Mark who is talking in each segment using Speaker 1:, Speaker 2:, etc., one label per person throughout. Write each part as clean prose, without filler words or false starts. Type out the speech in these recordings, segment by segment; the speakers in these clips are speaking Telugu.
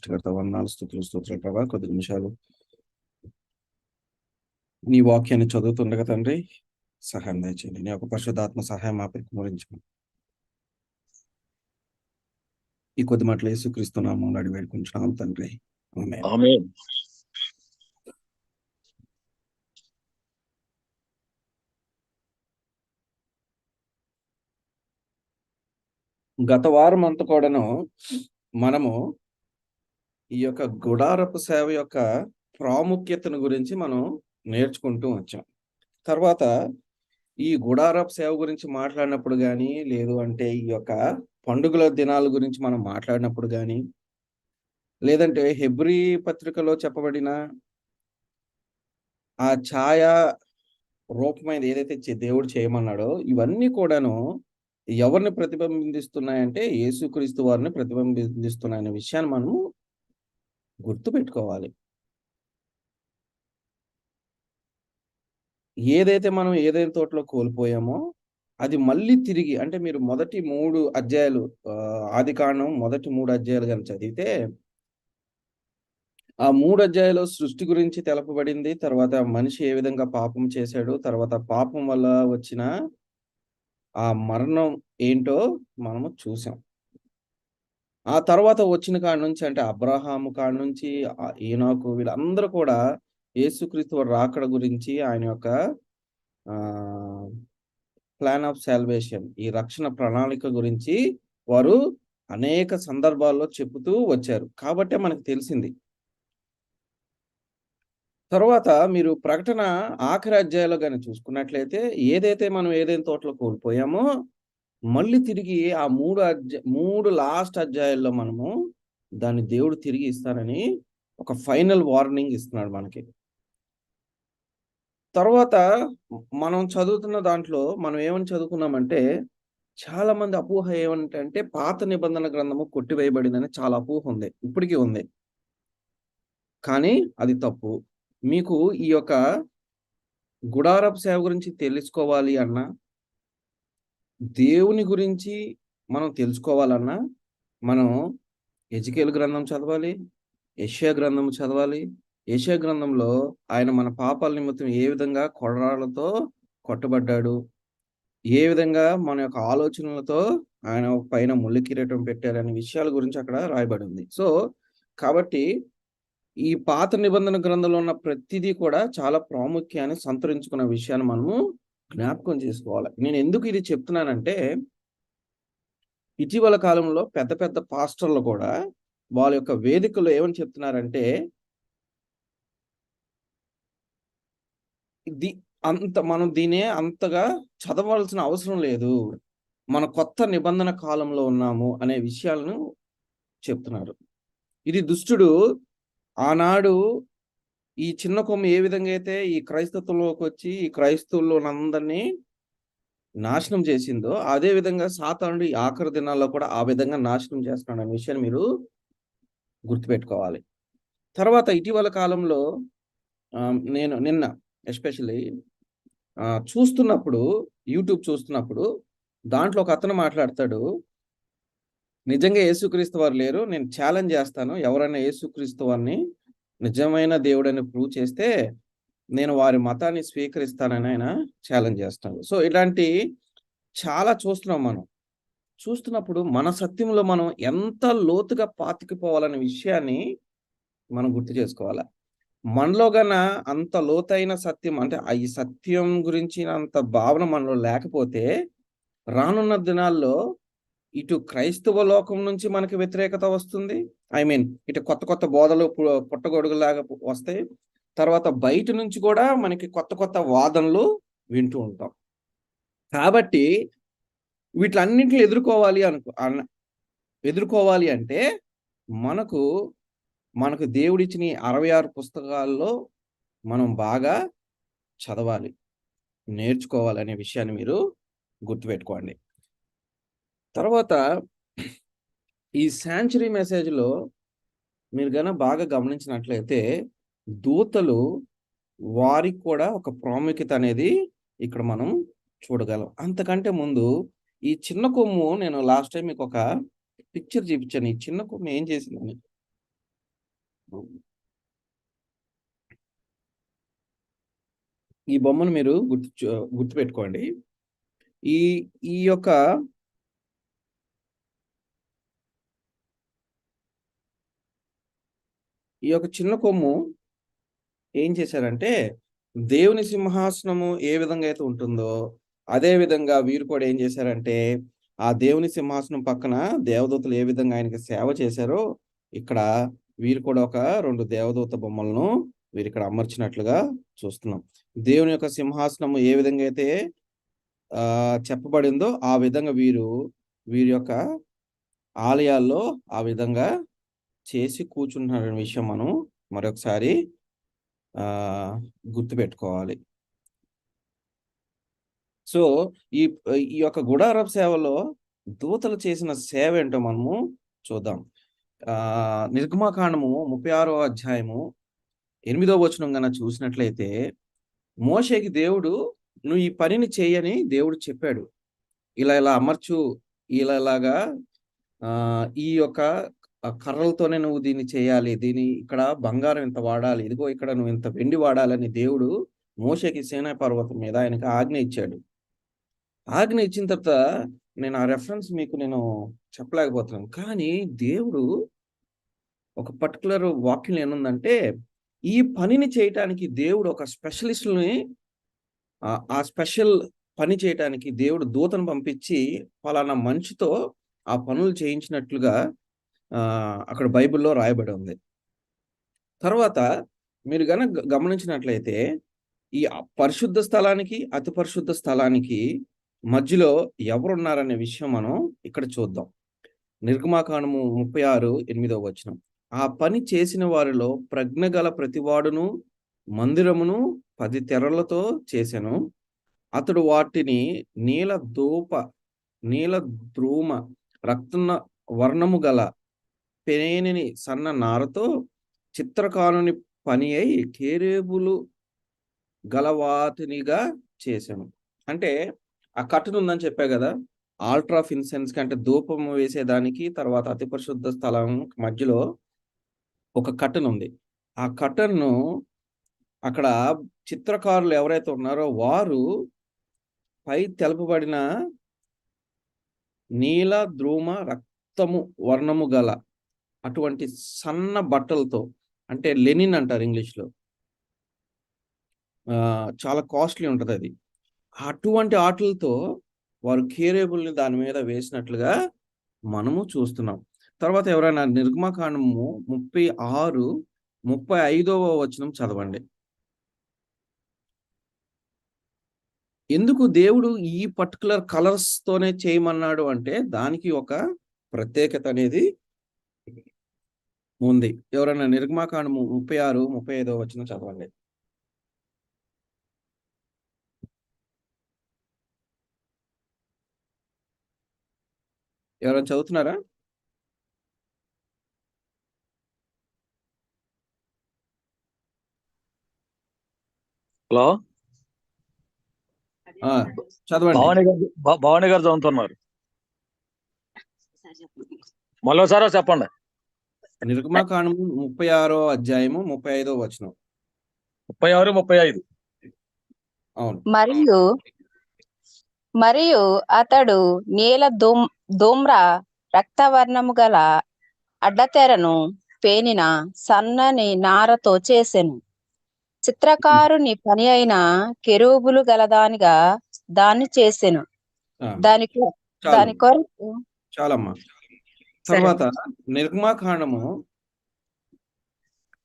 Speaker 1: సృష్టికర్త వందనాలు, స్తుతులు, స్తోత్రాలు ప్రభా. కొద్ది నిమిషాలు నీ వాక్యాన్ని చదువుతుండగా తండ్రి సహాయం దయచేయండి. నీ యొక్క పరిశుద్ధాత్మ సహాయం మాపై కుమరించమని ఈ కొద్ది మాటలు యేసుక్రీస్తు నామములో అడిగి వేడుకుంటున్నాం తండ్రి. ఆమేన్.
Speaker 2: ఆమేన్.
Speaker 1: గత వారం అంతా కూడాను మనము ఈ యొక్క గుడారపు సేవ యొక్క ప్రాముఖ్యతను గురించి మనం నేర్చుకుంటూ వచ్చాం. తర్వాత ఈ గుడారపు సేవ గురించి మాట్లాడినప్పుడు కానీ, లేదు అంటే ఈ యొక్క పండుగల దినాల గురించి మనం మాట్లాడినప్పుడు కానీ, లేదంటే హెబ్రీ పత్రికలో చెప్పబడిన ఆ ఛాయా రూపమైనది ఏదైతే దేవుడు చేయమన్నాడో, ఇవన్నీ కూడాను ఎవరిని ప్రతిబింబిస్తున్నాయంటే యేసుక్రీస్తు వారిని ప్రతిబింబిస్తున్నాయనే విషయాన్ని మనము గుర్తుపెట్టుకోవాలి. ఏదైతే మనం ఏదైనా తోటలో కోల్పోయామో అది మళ్ళీ తిరిగి, అంటే మీరు మొదటి 3 అధ్యాయాలు ఆదికాండం మొదటి 3 అధ్యాయాలు కనుక చదివితే ఆ 3 అధ్యాయాలు సృష్టి గురించి తెలపబడింది. తర్వాత మనిషి ఏ విధంగా పాపం చేశాడు, తర్వాత పాపం వల్ల వచ్చిన ఆ మరణం ఏంటో మనము చూసాం. ఆ తర్వాత వచ్చిన కాడ నుంచి, అంటే అబ్రాహాము కాడ నుంచి ఈనోకు వీళ్ళందరూ కూడా యేసుక్రీస్తు వారి రాకడ గురించి, ఆయన యొక్క ప్లాన్ ఆఫ్ సాల్వేషన్, ఈ రక్షణ ప్రణాళిక గురించి వారు అనేక సందర్భాల్లో చెబుతూ వచ్చారు. కాబట్టే మనకు తెలిసింది. తర్వాత మీరు ప్రకటన ఆఖరి అధ్యాయంలో గాని చూసుకున్నట్లయితే, ఏదైతే మనం ఏదైనా తోటలో కోల్పోయామో మళ్ళీ తిరిగి ఆ 3 లాస్ట్ అధ్యాయాల్లో మనము దాన్ని దేవుడు తిరిగి ఇస్తానని ఒక ఫైనల్ వార్నింగ్ ఇస్తున్నాడు మనకి. తర్వాత మనం చదువుతున్న దాంట్లో మనం ఏమని చదువుకున్నామంటే, చాలా మంది అపోహ ఏమంటే పాత నిబంధన గ్రంథము కొట్టివేయబడిందని చాలా అపోహ ఉంది. ఇప్పటికీ ఉంది. కానీ అది తప్పు. మీకు ఈ యొక్క గుడారపు సేవ గురించి తెలుసుకోవాలి అన్నా, దేవుని గురించి మనం తెలుసుకోవాలన్నా, మనం యెజెకీయేలు గ్రంథం చదవాలి, యెషయా గ్రంథం చదవాలి. యెషయా గ్రంథంలో ఆయన మన పాపాల నిమిత్తం ఏ విధంగా కొరడాలతో కొట్టబడ్డాడు, ఏ విధంగా మన యొక్క ఆలోచనలతో ఆయన పైన ముళ్ళ కిరీటం పెట్టారనే విషయాల గురించి అక్కడ రాయబడి ఉంది. సో, కాబట్టి ఈ పాత నిబంధన గ్రంథంలో ఉన్న ప్రతిదీ కూడా చాలా ప్రాముఖ్యాన్ని సంతరించుకున్న విషయాన్ని మనము జ్ఞాపకం చేసుకోవాలి. నేను ఎందుకు ఇది చెప్తున్నానంటే, ఇటీవల కాలంలో పెద్ద పెద్ద పాస్టర్లు కూడా వాళ్ళ యొక్క వేదికలో ఏమని చెప్తున్నారంటే, మనం దీన్ని అంతగా చదవాల్సిన అవసరం లేదు, మన కొత్త నిబంధన కాలంలో ఉన్నాము అనే విషయాలను చెప్తున్నారు. ఇది దుష్టుడు ఆనాడు ఈ చిన్న కొమ్ము ఏ విధంగా అయితే ఈ క్రైస్తత్వంలోకి వచ్చి ఈ క్రైస్తవులందరినీ నాశనం చేసిందో, అదే విధంగా సాతానుడు ఈ ఆఖరి దినాల్లో కూడా ఆ విధంగా నాశనం చేస్తున్నాడు అనే విషయాన్ని మీరు గుర్తుపెట్టుకోవాలి. తర్వాత ఇటీవల కాలంలో నేను నిన్న ఎస్పెషల్లీ చూస్తున్నప్పుడు, యూట్యూబ్ చూస్తున్నప్పుడు దాంట్లో ఒక అతను మాట్లాడతాడు, నిజంగా యేసుక్రీస్తు వారు లేరు, నేను ఛాలెంజ్ చేస్తాను, ఎవరైనా యేసుక్రీస్తు వారిని నిజమైన దేవుడని ప్రూవ్ చేస్తే నేను వారి మతాన్ని స్వీకరిస్తానని ఆయన ఛాలెంజ్ చేస్తాడు. సో, ఇలాంటి చాలా చూస్తున్నాం మనం. చూస్తున్నప్పుడు మన సత్యంలో మనం ఎంత లోతుగా పాతుకుపోవాలనే విషయాన్ని మనం గుర్తు చేసుకోవాలి. మనలో గన అంత లోతైన సత్యం, అంటే ఈ సత్యం గురించినంత భావన మనలో లేకపోతే రానున్న దినాల్లో ఇటు క్రైస్తవ లోకం నుంచి మనకి వ్యతిరేకత వస్తుంది. ఇటు కొత్త కొత్త బోధలు పుట్టగొడుగులాగా వస్తాయి. తర్వాత బయట నుంచి కూడా మనకి కొత్త కొత్త వాదనలు వింటూ ఉంటాం. కాబట్టి వీటిలన్నింటిని ఎదుర్కోవాలి అంటే మనకు దేవుడిచ్చిన 66 పుస్తకాల్లో మనం బాగా చదవాలి, నేర్చుకోవాలి అనే విషయాన్ని మీరు గుర్తుపెట్టుకోండి. తర్వాత ఈ శాంచురీ మెసేజ్‌లో మీరు గన బాగా గమనించినట్లయితే, దూతలు వారికి కూడా ఒక ప్రాముఖ్యత అనేది ఇక్కడ మనం చూడగలం. అంతకంటే ముందు ఈ చిన్న కొమ్ము, నేను లాస్ట్ టైం మీకు ఒక పిక్చర్ చూపించాను. ఈ చిన్న కొమ్ము ఏం చేసిందని. ఈ బొమ్మను మీరు గుర్తుపెట్టుకోండి. ఈ ఈ యొక్క చిన్న కొమ్ము ఏం చేశారంటే, దేవుని సింహాసనము ఏ విధంగా అయితే ఉంటుందో, అదే విధంగా వీరు కూడా ఏం చేశారంటే, ఆ దేవుని సింహాసనం పక్కన దేవదూతలు ఏ విధంగా ఆయనకి సేవ చేశారో, ఇక్కడ వీరు కూడా ఒక 2 దేవదూత బొమ్మలను వీరిక్కడ అమర్చినట్లుగా చూస్తున్నాం. దేవుని యొక్క సింహాసనము ఏ విధంగా అయితే చెప్పబడిందో, ఆ విధంగా వీరి యొక్క ఆలయాల్లో ఆ విధంగా చేసి కూర్చుంటున్న విషయం మనం మరొకసారి గుర్తుపెట్టుకోవాలి. సో, ఈ యొక్క గుడారపు సేవలో దూతలు చేసిన సేవ ఏంటో మనము చూద్దాం. నిర్గమకాండము 36వ అధ్యాయము 8వ వచనం గనక చూసినట్లయితే, మోషేకి దేవుడు నువ్వు ఈ పనిని చేయని దేవుడు చెప్పాడు. ఇలా అమర్చు, ఇలాగా ఈ యొక్క కర్రలతోనే నువ్వు దీన్ని చేయాలి. ఇక్కడ బంగారం ఇంత వాడాలి. ఇదిగో ఇక్కడ నువ్వు ఇంత వెండి వాడాలని దేవుడు మోషేకి సీనాయి పర్వతం మీద ఆయనకి ఆజ్ఞ ఇచ్చాడు. ఆజ్ఞ ఇచ్చిన తర్వాత నేను ఆ రెఫరెన్స్ మీకు చెప్పలేకపోతున్నాను. కానీ దేవుడు ఒక పర్టికులర్ వాక్యం ఏముందంటే, ఈ పనిని చేయటానికి దేవుడు ఒక స్పెషలిస్టుని ఆ స్పెషల్ పని చేయటానికి దేవుడు దూతను పంపించి పలానా మనిషితో ఆ పనులు చేయించినట్లుగా అక్కడ బైబిల్‌లో రాయబడి ఉంది. తర్వాత మీరు గనక గమనించినట్లయితే, ఈ పరిశుద్ధ స్థలానికి, అతి పరిశుద్ధ స్థలానికి మధ్యలో ఎవరున్నారనే విషయం మనం ఇక్కడ చూద్దాం. నిర్గమకాండము 36:8వ వచనం. ఆ పని చేసిన వారిలో ప్రజ్ఞ గల ప్రతివాడును మందిరమును 10 తెరలతో చేసెను. అతడు వాటిని నీల ధ్రుమ రక్తన వర్ణము గల పేనిని సన్న నారతో చిత్రకారుని పని అయి కేరేబులు గలవాటినిగా చేశాను. అంటే ఆ కర్టెన్ ఉందని చెప్పా కదా, ఆల్టర్ ఆఫ్ ఇన్సెన్స్ అంటే ధూపం వేసేదానికి, తర్వాత అతి పరిశుద్ధ స్థలం మధ్యలో ఒక కర్టెన్ ఉంది. ఆ కర్టెన్‌ను అక్కడ చిత్రకారులు ఎవరైతే ఉన్నారో వారు పై తెలుపబడిన నీల ధ్రుమ రక్తము వర్ణము గల అటువంటి సన్న బట్టలతో, అంటే లెనిన్ అంటారు ఇంగ్లీష్‌లో. చాలా కాస్ట్లీ ఉంటది అది. అటువంటి ఆటలతో వారు కేరేబుల్ని దాని మీద వేసినట్లుగా మనము చూస్తున్నాం. తర్వాత ఎవరైనా నిర్గమకాండము 36:35వ వచనం చదవండి. ఎందుకు దేవుడు ఈ పర్టికులర్ కలర్స్ తోనే చేయమన్నాడు అంటే, దానికి ఒక ప్రత్యేకత అనేది ఉంది. ఎవరైనా నిర్గమకాండము 36:35వ వచనం చదవండి. ఎవరైనా చదువుతున్నారా?
Speaker 2: హలో,
Speaker 1: చదవండి.
Speaker 2: భవాని గారు చదువుతున్నారు. మళ్ళీసారి చెప్పండి.
Speaker 1: నిర్గమకాండము 36వ అధ్యాయము 35వ వచనం.
Speaker 2: 36, 35.
Speaker 1: అవును.
Speaker 3: మరియు అతడు నీల ధూమ్ర రక్తవర్ణము గల అడ్డతెరను పేనిన సన్నని నారతో చేసెను. చిత్రకారుని పని అయిన కెరూబులు గలదానిగా దాన్ని చేసెను. దాని కొరకు
Speaker 1: చాలమ్మా. తర్వాత నిర్గమకాండము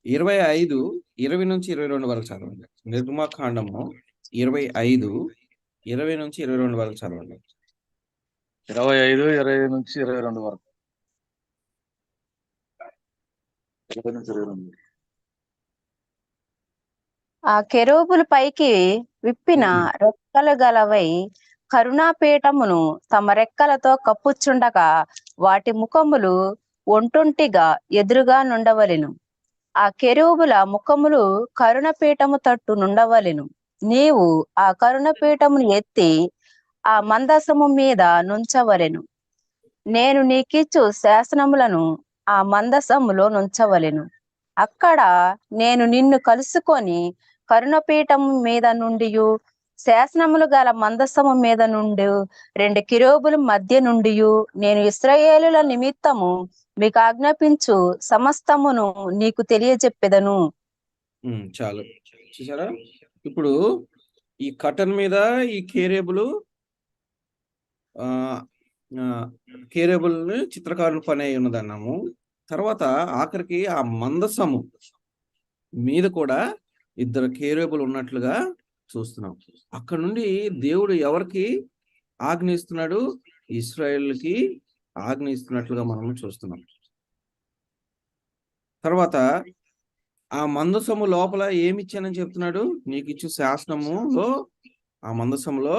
Speaker 1: 25:20-22 వరకు చదవండి. నిర్గమకాండము 25:20-22 వరకు చదవండి.
Speaker 2: 25:20-22 వరకు. 20-22.
Speaker 3: ఆ కెరూబులు పైకి విప్పిన రెక్కలు గలవై కరుణాపీఠమును తమ రెక్కలతో కప్పుచుండగా వాటి ముఖములు ఒంటొంటిగా ఎదురుగా నుండవలెను. ఆ కెరూబుల ముఖములు కరుణపీఠము తట్టు నుండవలెను. నీవు ఆ కరుణపీఠమును ఎత్తి ఆ మందసము మీద నుంచవలెను. నేను నీకిచ్చు శాసనములను ఆ మందసములో నుంచవలెను. అక్కడ నేను నిన్ను కలుసుకొని కరుణపీఠం మీద నుండి శాసనములు గల మందసము మీద నుండి 2 కెరూబుల మధ్య నుండి నేను ఇశ్రాయేలుల నిమిత్తము మీకు ఆజ్ఞాపించు సమస్తమును నీకు తెలియజెప్పెదను.
Speaker 1: చాలు. చూసారా? ఇప్పుడు ఈ కటన్ మీద ఈ కేరేబులు కేరేబుల్ని చిత్రకారుని పని అయి ఉన్నదన్నాము. తర్వాత ఆఖరికి ఆ మందసము మీద కూడా 2 కేరేబులు ఉన్నట్లుగా చూస్తున్నాం. అక్కడ నుండి దేవుడు ఎవరికి ఆజ్ఞ ఇస్తున్నాడు? ఇశ్రాయేలుకి ఆజ్ఞ ఇస్తున్నట్లుగా మనం చూస్తున్నాం. తర్వాత ఆ మందసము లోపల ఏమిచ్చానని చెప్తున్నాడు? నీకు ఇచ్చు శాసనములో ఆ మందసములో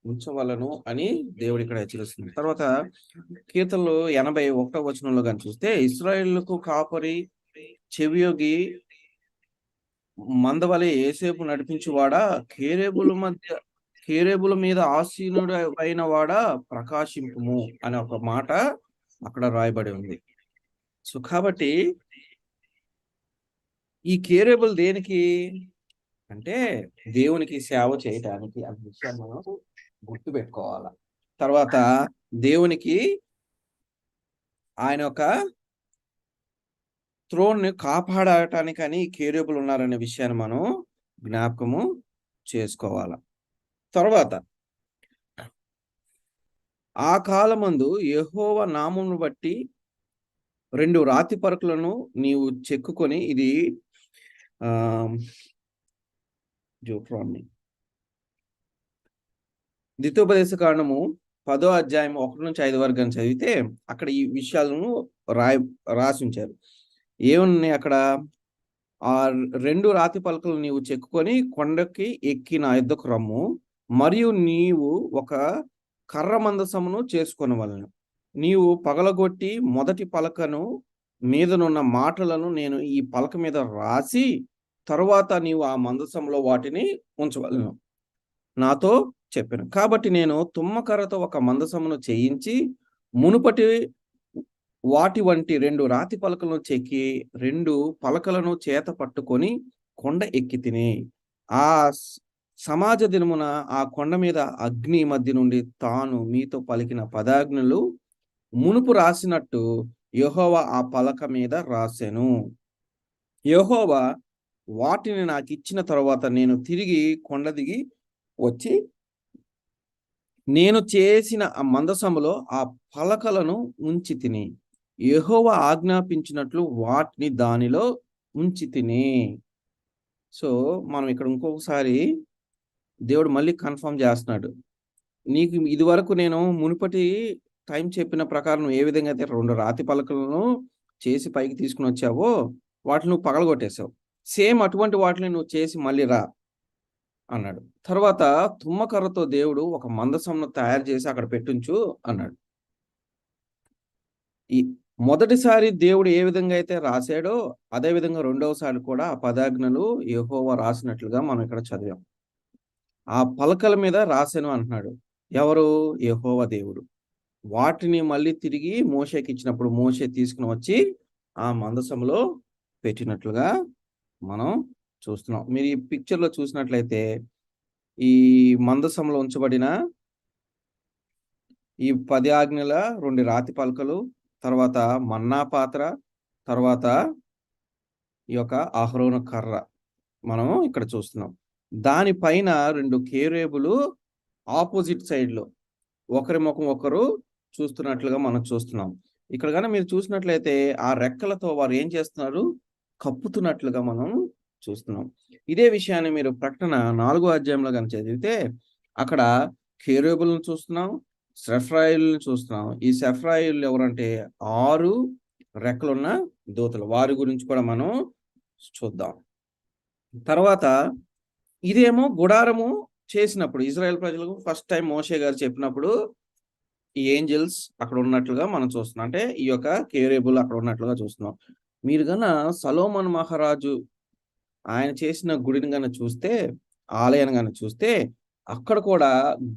Speaker 1: ఉంచవలను అని దేవుడు ఇక్కడ హెచ్చరిస్తుంది. తర్వాత కీర్తనలు 81వ వచనంలో కానీ చూస్తే, ఇశ్రాయేలుకు కాపరి చెవియొగి మందవలె ఏసేపు నడిపించువాడా, కేరేబుల మీద ఆసీనుడు అయిన వాడా ప్రకాశింపుము అనే ఒక మాట అక్కడ రాయబడి ఉంది. సో కాబట్టి ఈ కేరేబుల్ దేనికి అంటే దేవునికి సేవ చేయటానికి అనే విషయాన్ని మనం గుర్తు పెట్టుకోవాలి. తర్వాత దేవునికి ఆయన యొక్క థ్రోన్ ని కాపాడటానికని కేరేబులు ఉన్నారనే విషయాన్ని మనం జ్ఞాపకము చేసుకోవాలి. తర్వాత ఆ కాలమందు యెహోవా నామమును బట్టి 2 రాతి పరుపులను నీవు చెక్కుకొని, ఇది ద్వితీయోపదేశ కాండము 10వ అధ్యాయం 1 నుంచి 5 వరకు చదివితే అక్కడ ఈ విషయాలను రాసి ఉంచారు. ఏమున్నాయి అక్కడ? ఆ 2 రాతి పలకలు నీవు చెక్కుకొని కొండకి ఎక్కి నా యొద్దకు రమ్ము, మరియు నీవు ఒక కర్ర మందసమును చేసుకొనవలెను. నీవు పగలగొట్టి మొదటి పలకను మీదనున్న మాటలను నేను ఈ పలక మీద రాసి తరువాత నీవు ఆ మందసంలో వాటిని ఉంచవలెను నాతో చెప్పాను. కాబట్టి నేను తుమ్మకర్రతో ఒక మందసమును చేయించి మునుపటి వాటి వంటి 2 రాతి పలకలను చెక్కి 2 పలకలను చేత పట్టుకొని కొండ ఎక్కి తిని, ఆ సమాజ దినమున ఆ కొండ మీద అగ్ని మధ్య నుండి తాను మీతో పలికిన పదాజ్ఞలు మునుపు రాసినట్టు యెహోవా ఆ పలక మీద రాసెను. యెహోవా వాటిని నాకు ఇచ్చిన తరువాత నేను తిరిగి కొండ దిగి వచ్చి నేను చేసిన ఆ మందసములో ఆ పలకలను ఉంచి తిని, యెహోవా ఆజ్ఞాపించినట్లు వాటిని దానిలో ఉంచి తిని. సో మనం ఇక్కడ ఇంకొకసారి దేవుడు మళ్ళీ కన్ఫర్మ్ చేస్తున్నాడు. నీకు ఇది వరకు నేను మునుపటి టైం చెప్పిన ప్రకారం ఏ విధంగా అయితే 2 రాతి పలకలను చేసి పైకి తీసుకుని వచ్చావో వాటిని నువ్వు పగలగొట్టేశావు. సేమ్ అటువంటి వాటిని నువ్వు చేసి మళ్ళీ రా అన్నాడు. తర్వాత తుమ్మకర్రతో దేవుడు ఒక మందసంను తయారు చేసి అక్కడ పెట్టుంచు అన్నాడు. ఈ మొదటిసారి దేవుడు ఏ విధంగా అయితే రాశాడో అదే విధంగా రెండవసారి కూడా ఆ పదాజ్ఞలు యెహోవా రాసినట్లుగా మనం ఇక్కడ చదివాం. ఆ పలకల మీద రాశాను అంటున్నాడు. ఎవరు? యెహోవా దేవుడు. వాటిని మళ్ళీ తిరిగి మోషేకి ఇచ్చినప్పుడు మోషే తీసుకుని వచ్చి ఆ మందసంలో పెట్టినట్లుగా మనం చూస్తున్నాం. మీరు ఈ పిక్చర్లో చూసినట్లయితే ఈ మందసంలో ఉంచబడిన ఈ 10 ఆజ్ఞల 2 రాతి పలకలు, తర్వాత మన్నా పాత్ర, తర్వాత ఈ యొక్క అహరోను కర్ర మనం ఇక్కడ చూస్తున్నాం. దానిపైన 2 కేరేబులు ఆపోజిట్ సైడ్లో ఒకరి ముఖం ఒకరు చూస్తున్నట్లుగా మనం చూస్తున్నాం. ఇక్కడ కానీ మీరు చూసినట్లయితే ఆ రెక్కలతో వారు ఏం చేస్తున్నారు? కప్పుతున్నట్లుగా మనం చూస్తున్నాం. ఇదే విషయాన్ని మీరు ప్రకటన 4వ అధ్యాయంలో కానీ చదివితే అక్కడ కేరేబులను చూస్తున్నాం, సెఫ్రాయిల్ని చూస్తున్నాం. ఈ సెఫ్రాయిల్ ఎవరంటే 6 రెక్కలున్న దూతలు. వారి గురించి కూడా మనం చూద్దాం. తర్వాత ఇదేమో గుడారము చేసినప్పుడు ఇజ్రాయెల్ ప్రజలకు ఫస్ట్ టైం మోషే గారు చెప్పినప్పుడు ఈ ఏంజల్స్ అక్కడ ఉన్నట్లుగా మనం చూస్తున్నాం. అంటే ఈ యొక్క కేరేబుల్ అక్కడ ఉన్నట్లుగా చూస్తున్నాం. మీరు గన సొలొమోను మహారాజు ఆయన చేసిన గుడిని గన చూస్తే, ఆలయాన్ని గన చూస్తే అక్కడ కూడా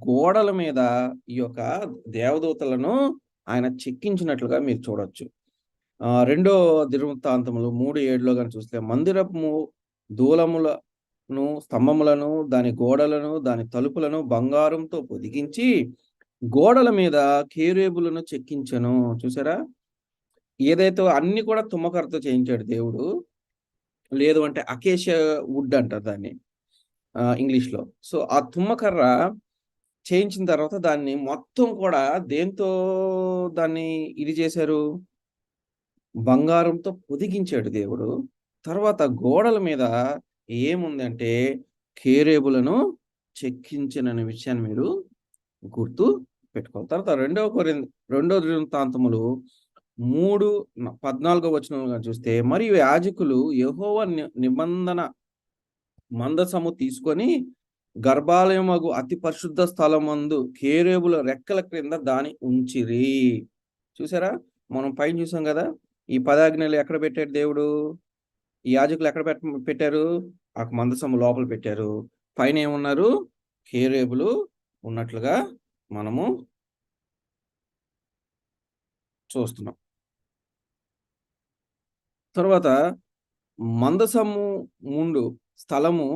Speaker 1: గోడల మీద ఈ యొక్క దేవదూతలను ఆయన చెక్కించినట్లుగా మీరు చూడొచ్చు. రెండో దినవృత్తాంతములు 3:7 కానీ చూస్తే మందిరపు దూలములను స్తంభములను దాని గోడలను దాని తలుపులను బంగారంతో పొదిగించి గోడల మీద కేరేబులను చెక్కించెను. చూసారా, ఏదైతే అన్ని కూడా తుమ్మకరతో చేయించాడు దేవుడు. లేదు అంటే అకేషియా వుడ్ అంటారు దాన్ని ఇంగ్లీష్లో. సో ఆ తుమ్మకర్ర చేయించిన తర్వాత దాన్ని మొత్తం కూడా దేంతో దాన్ని ఇది చేశారు, బంగారంతో పొదిగించాడు దేవుడు. తర్వాత గోడల మీద ఏముందంటే కేరేబులను చెక్కించిననే విషయాన్ని మీరు గుర్తు పెట్టుకోవాలి. తర్వాత రెండో దినవృత్తాంతములు 3:14 చూస్తే మరియు యాజకులు యెహోవా నిబంధన మందసము తీసుకొని గర్భాలయమగు అతి పరిశుద్ధ స్థలమందు కేరేబుల రెక్కల క్రింద దాని ఉంచిరి. చూసారా, మనం పైన చూసాం కదా, ఈ 10 ఆజ్ఞలు ఎక్కడ పెట్టాడు దేవుడు, ఈ యాజకులు ఎక్కడ పెట్టారు, ఆ మందసము లోపల పెట్టారు. పైన ఏమున్నారు, కేరేబులు ఉన్నట్లుగా మనము చూస్తున్నాం. తర్వాత మందసము ముందు స్థలము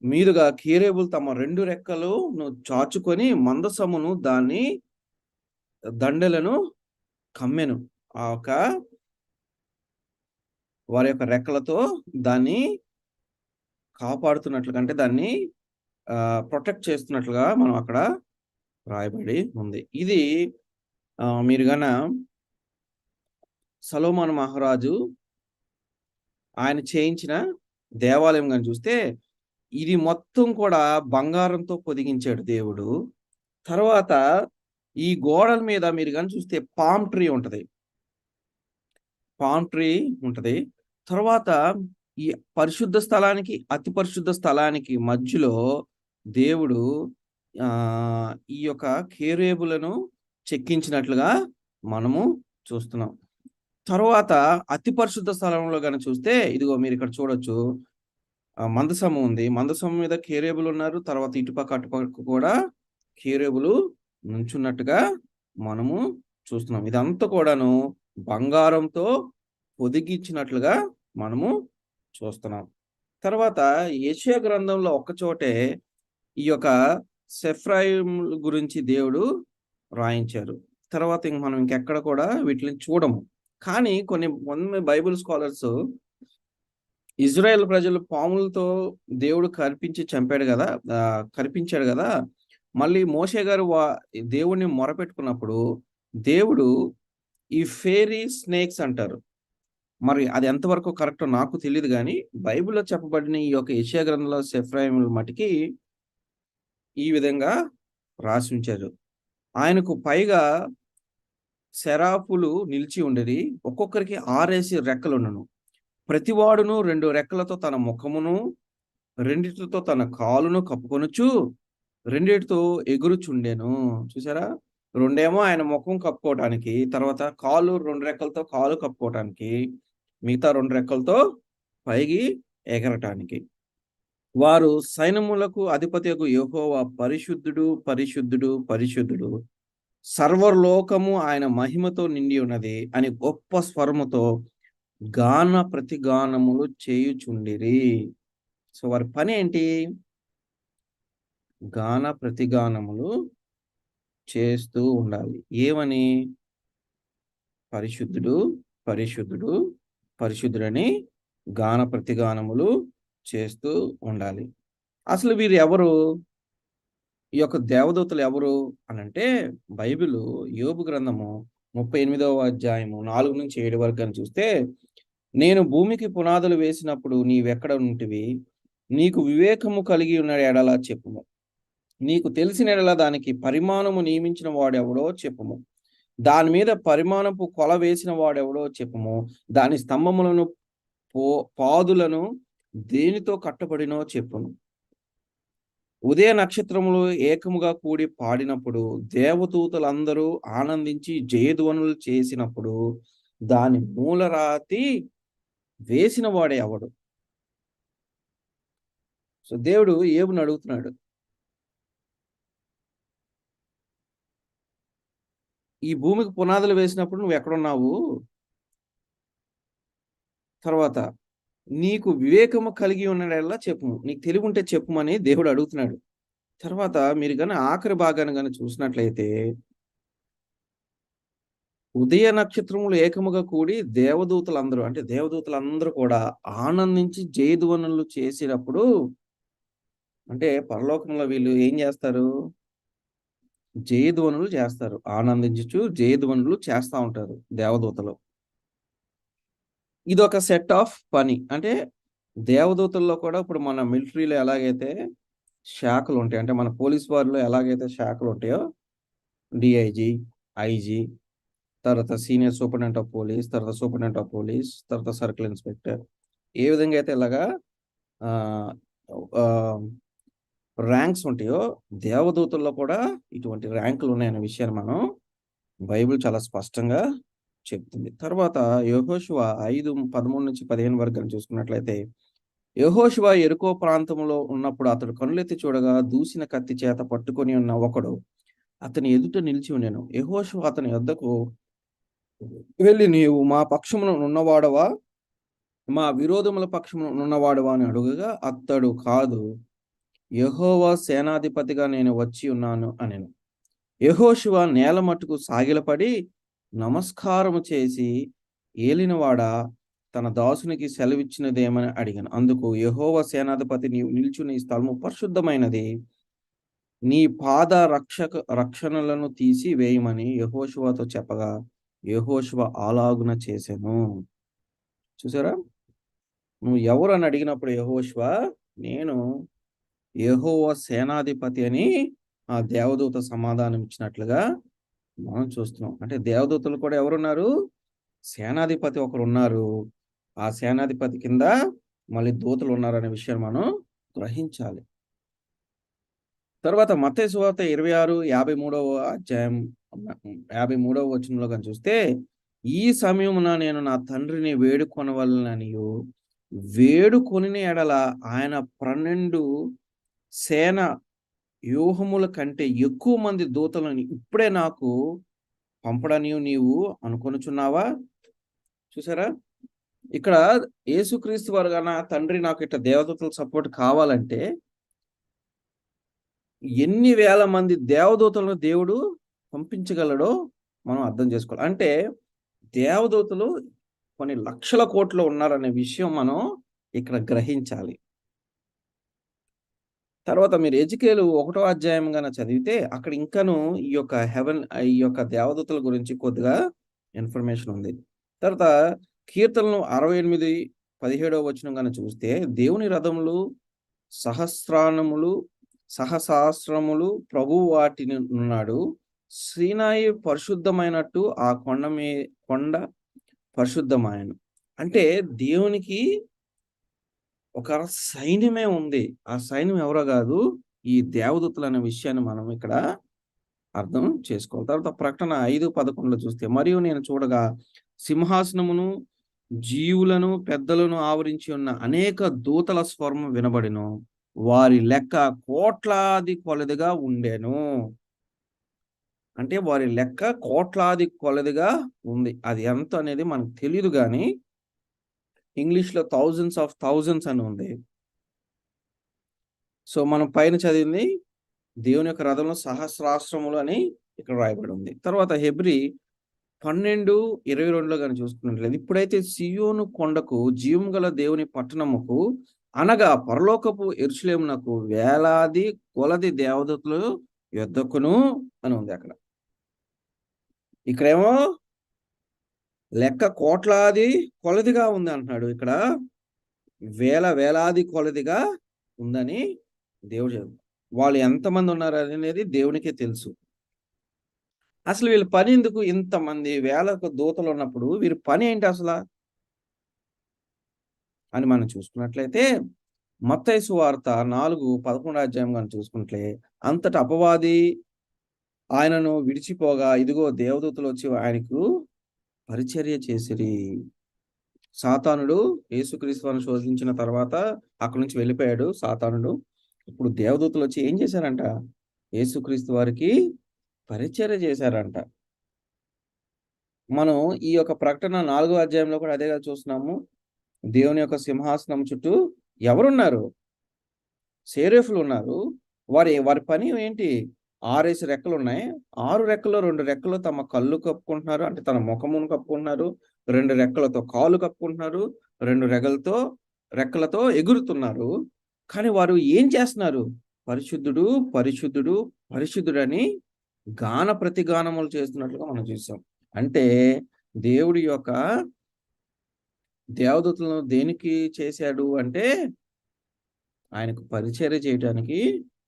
Speaker 1: మీదుగా కేరేబులు తమ 2 రెక్కలను చాచుకొని మందసమును దాని దండెలను కమ్మెను. వారి యొక్క రెక్కలతో దాన్ని కాపాడుతున్నట్లుగా, అంటే దాన్ని ప్రొటెక్ట్ చేస్తున్నట్లుగా మనం అక్కడ రాయబడి ఉంది. ఇది మీరు గన సొలొమోను మహారాజు ఆయన చేయించిన దేవాలయం కానీ చూస్తే ఇది మొత్తం కూడా బంగారంతో పొదిగించాడు దేవుడు. తర్వాత ఈ గోడల మీద మీరు కానీ చూస్తే పామ్ ట్రీ ఉంటది. తర్వాత ఈ పరిశుద్ధ స్థలానికి అతి పరిశుద్ధ స్థలానికి మధ్యలో దేవుడు ఈ యొక్క కేరేబులను చెక్కించినట్లుగా మనము చూస్తున్నాం. తర్వాత అతి పరిశుద్ధ స్థలంలో కనుక చూస్తే ఇదిగో మీరు ఇక్కడ చూడొచ్చు, మందసము ఉంది. మందసము మీద కేరేబులు ఉన్నారు. తర్వాత ఇటుపక్క అటుపక్క కూడా కేరేబులు నుంచున్నట్టుగా మనము చూస్తున్నాం. ఇదంతా కూడాను బంగారంతో పొదిగించినట్లుగా మనము చూస్తున్నాం. తర్వాత యెషయా గ్రంథంలో ఒక్కచోటే ఈ యొక్క సెఫ్రాయిం గురించి దేవుడు రాయించారు. తర్వాత మనం ఇంకెక్కడ కూడా వీటిని చూడము. కానీ కొన్ని బైబిల్ స్కాలర్స్ ఇజ్రాయెల్ ప్రజలు పాములతో దేవుడు కరిపించాడు కదా, మళ్ళీ మోషే గారు దేవుడిని మొరపెట్టుకున్నప్పుడు దేవుడు ఈ ఫేరీ స్నేక్స్ అంటారు. మరి అది ఎంతవరకు కరెక్టో నాకు తెలియదు, కానీ బైబిల్లో చెప్పబడిన ఈ యొక్క యెషయా గ్రంథంలో సెఫ్రాయిముల మటుకి ఈ విధంగా రాసి ఉంచారు. ఆయనకు పైగా సెరాపులు నిలిచి ఉండేది. ఒక్కొక్కరికి 6 రెక్కలుండును. ప్రతివాడును 2 రెక్కలతో తన ముఖమును, 2 తన కాలును కప్పుకొనుచు 2 ఎగురుచుండెను. చూసారా, 2 ఆయన ముఖం కప్పుకోవటానికి, తర్వాత 2 రెక్కలతో కాలు కప్పుకోవటానికి, మిగతా 2 రెక్కలతో పైకి ఎగరటానికి. వారు సైన్యములకు అధిపతియగు యెహోవా పరిశుద్ధుడు పరిశుద్ధుడు పరిశుద్ధుడు, సర్వలోకము ఆయన మహిమతో నిండి ఉన్నది అని గొప్ప స్వరముతో గాన ప్రతిగానములు చేయుచుండిరి. సో వారి పని ఏంటి, గాన ప్రతిగానములు చేస్తూ ఉండాలి. ఏమని, పరిశుద్ధుడు పరిశుద్ధుడు పరిశుద్ధుడని గాన ప్రతిగానములు చేస్తూ ఉండాలి. అసలు వీరు ఎవరు, ఈ యొక్క దేవదూతలు ఎవరు అనంటే, బైబిల్ యోబు గ్రంథము 38వ అధ్యాయము 4-7 వరకు అని చూస్తే, నేను భూమికి పునాదులు వేసినప్పుడు నీవెక్కడ ఉంటివి, నీకు వివేకము కలిగి ఉన్న ఎడలా చెప్పుము, నీకు తెలిసిన ఎడలా దానికి పరిమాణము నియమించిన వాడెవడో చెప్పుము, దాని మీద పరిమాణపు కొల వేసిన వాడెవడో చెప్పుము, దాని స్తంభములను పాదులను దేనితో కట్టబడినో చెప్పును. ఉదయ నక్షత్రములు ఏకముగా కూడి పాడినప్పుడు, దేవదూతలందరూ ఆనందించి జయధ్వనులు చేసినప్పుడు దాని మూలరాతి వేసిన వాడే ఎవడు. సో దేవుడు యోబుని అడుగుతున్నాడు, ఈ భూమికి పునాదులు వేసినప్పుడు నువ్వు ఎక్కడున్నావు, తర్వాత నీకు వివేకము కలిగి ఉన్నడల్లా చెప్పుము, నీకు తెలివి ఉంటే చెప్పుమని దేవుడు అడుగుతున్నాడు. తర్వాత మీరు కానీ ఆఖరి భాగాన్ని కానీ చూసినట్లయితే, ఉదయ నక్షత్రములు ఏకముగా కూడి దేవదూతలందరూ, అంటే దేవదూతలందరూ కూడా ఆనందించి జయధ్వనులు చేసినప్పుడు, అంటే పరలోకంలో వీళ్ళు ఏం చేస్తారు? జయధ్వనులు చేస్తారు. ఆనందించుచు జయధ్వనులు చేస్తా ఉంటారు దేవదూతలు. ఇదొక సెట్ ఆఫ్ పని. అంటే దేవదూతల్లో కూడా ఇప్పుడు మన మిలిటరీలో ఎలాగైతే శాఖలు ఉంటాయి, అంటే మన పోలీస్ వారిలో ఎలాగైతే శాఖలు ఉంటాయో, డిఐజీ, ఐజీ, తర్వాత సీనియర్ సూపరింటెండెంట్ ఆఫ్ పోలీస్, తర్వాత సూపరింటెండెంట్ ఆఫ్ పోలీస్, తర్వాత సర్కిల్ ఇన్స్పెక్టర్, ఏ విధంగా అయితే ఇలాగా ర్యాంక్స్ ఉంటాయో, దేవదూతల్లో కూడా ఇటువంటి ర్యాంకులు ఉన్నాయనే విషయాన్ని మనం బైబిల్ చాలా స్పష్టంగా చెప్తుంది. తర్వాత యెహోషువ 5:13-15 వరకు కనుక చూసుకున్నట్లయితే, యెహోషువ యెరికో ప్రాంతంలో ఉన్నప్పుడు అతడు కనులెత్తి చూడగా దూసిన కత్తి చేత పట్టుకొని ఉన్న ఒకడు అతని ఎదుట నిలిచి ఉండెను. యెహోషువ అతని యొద్దకు వెళ్ళి, నీవు మా పక్షమున ఉన్నవాడవా, మా విరోధముల పక్షమున ఉన్నవాడవా అని అడుగగా, అతడు, కాదు, యెహోవా సేనాధిపతిగా నేను వచ్చి ఉన్నాను అనెను. యెహోషువ నేల మట్టుకు సాగిలపడి నమస్కారము చేసి, ఏలినవాడా, తన దాసునికి సెలవిచ్చినదేమని అడిగాను. అందుకు యెహోవా సేనాధిపతి, నీవు నిల్చున్న ఈ స్థలము పరిశుద్ధమైనది, నీ పాద రక్షణలను తీసి వేయమని యెహోషువతో చెప్పగా, యెహోషువ అలాగున చేసెను. చూసారా? నువ్వు ఎవరు అని అడిగినప్పుడు యెహోషువ, నేను యెహోవా సేనాధిపతి అని ఆ దేవదూత సమాధానం ఇచ్చినట్లుగా మనం చూస్తున్నాం. అంటే దేవదూతలు కూడా ఎవరున్నారు? సేనాధిపతి ఒకరు ఉన్నారు. ఆ సేనాధిపతి కింద మళ్ళీ దూతలు ఉన్నారనే విషయాన్ని మనం గ్రహించాలి. తర్వాత మత్తయి సువార్త 26:53 అధ్యాయం 53వ వచనంలో కానీ చూస్తే, ఈ సమయమున నేను నా తండ్రిని వేడుకొనవలెననియు, వేడుకొనిన ఎడల ఆయన 12 సేన వ్యూహముల కంటే ఎక్కువ మంది దూతలను ఇప్పుడే నాకు పంపడనియు నీవు అనుకొనుచున్నావా? చూసారా? ఇక్కడ యేసుక్రీస్తు వారు గాన తండ్రి నాకు ఇట్లా దేవదూతల సపోర్ట్ కావాలంటే ఎన్ని వేల మంది దేవదూతలను దేవుడు పంపించగలడో మనం అర్థం చేసుకోవాలి. అంటే దేవదూతలు కొన్ని లక్షల కోట్లు ఉన్నారనే విషయం మనం ఇక్కడ గ్రహించాలి. తర్వాత మీరు ఎజికేలు 1వ అధ్యాయం గాన చదివితే అక్కడ ఇంకాను ఈ యొక్క దేవదూతల గురించి కొద్దిగా ఇన్ఫర్మేషన్ ఉంది. తర్వాత కీర్తనలు 68:17వ వచనం గాన చూస్తే, దేవుని రథములు సహస్రాములు ప్రభువు వాటిని ఉన్నాడు, సీనాయి పరిశుద్ధమైనట్టు ఆ కొండ పరిశుద్ధమాయను. అంటే దేవునికి ఒక సైన్యమే ఉంది. ఆ సైన్యం ఎవరో కాదు, ఈ దేవదూతలు అనే విషయాన్ని మనం ఇక్కడ అర్థం చేసుకోవాలి. తర్వాత ప్రకటన 5:11లో చూస్తే, మరియు నేను చూడగా సింహాసనమును, జీవులను, పెద్దలను ఆవరించి ఉన్న అనేక దూతల స్వరము వినబడెను, వారి లెక్క కోట్లాది కొలదిగా ఉండెను. అంటే వారి లెక్క కోట్లాది కొలదిగా ఉంది. అది ఎంత అనేది మనకు తెలియదు కానీ ఇంగ్లీష్లో థౌజండ్స్ ఆఫ్ థౌజండ్స్ అని ఉంది. సో మనం పైన చదివింది దేవుని యొక్క రథంలో సహస్రాశ్రములు అని ఇక్కడ రాయబడి ఉంది. తర్వాత హెబ్రీ 12:22లో కానీ చూసుకున్నట్లయితే, ఇప్పుడైతే సియోను కొండకు, జీవం గల దేవుని పట్టణముకు, అనగా పరలోకపు యెరూషలేమునకు వేలాది కొలది దేవదూతలు యొద్దకును అని ఉంది అక్కడ. ఇక్కడేమో లెక్క కోట్లాది కొలదిగా ఉంది అంటున్నాడు. ఇక్కడ వేలాది కొలదిగా ఉందని దేవుడు చెప్తాడు. వాళ్ళు ఎంతమంది ఉన్నారు అనేది దేవునికే తెలుసు. అసలు వీళ్ళ పని ఎందుకు? ఇంతమంది వేలకు దూతలు ఉన్నప్పుడు వీరి పని ఏంటి అసలు అని మనం చూసుకున్నట్లయితే, మత్తయి సువార్త 4:11 అధ్యాయం కానీ చూసుకుంటే, అంతటా అపవాది ఆయనను విడిచిపోగా, ఇదిగో దేవదూతలు వచ్చి ఆయనకు పరిచర్య చేసిరి. సాతానుడు యేసుక్రీస్తును శోధించిన తర్వాత అక్కడి నుంచి వెళ్ళిపోయాడు సాతానుడు. ఇప్పుడు దేవదూతలు వచ్చి ఏం చేశారంట? యేసుక్రీస్తు వారికి పరిచర్య చేశారంట. మనం ఈ యొక్క ప్రకటన 4వ అధ్యాయంలో కూడా అదే చూస్తున్నాము. దేవుని యొక్క సింహాసనం చుట్టూ ఎవరున్నారు? సేరేఫులు ఉన్నారు. వారి పని ఏంటి? 6 రెక్కలు ఉన్నాయి. 6 రెక్కల్లో 2 రెక్కలు తమ కళ్ళు కప్పుకుంటున్నారు. అంటే తన ముఖమును కప్పుకుంటున్నారు. 2 రెక్కలతో కాళ్ళు కప్పుకుంటున్నారు. 2 రెక్కలతో ఎగురుతున్నారు. కానీ వారు ఏం చేస్తున్నారు? పరిశుద్ధుడు, పరిశుద్ధుడు, పరిశుద్ధుడని గాన ప్రతిగానములు చేస్తున్నట్లుగా మనం చూసాం. అంటే దేవుడి యొక్క దేవదూతలను దేనికి చేశాడు అంటే, ఆయనకు పరిచర్య చేయడానికి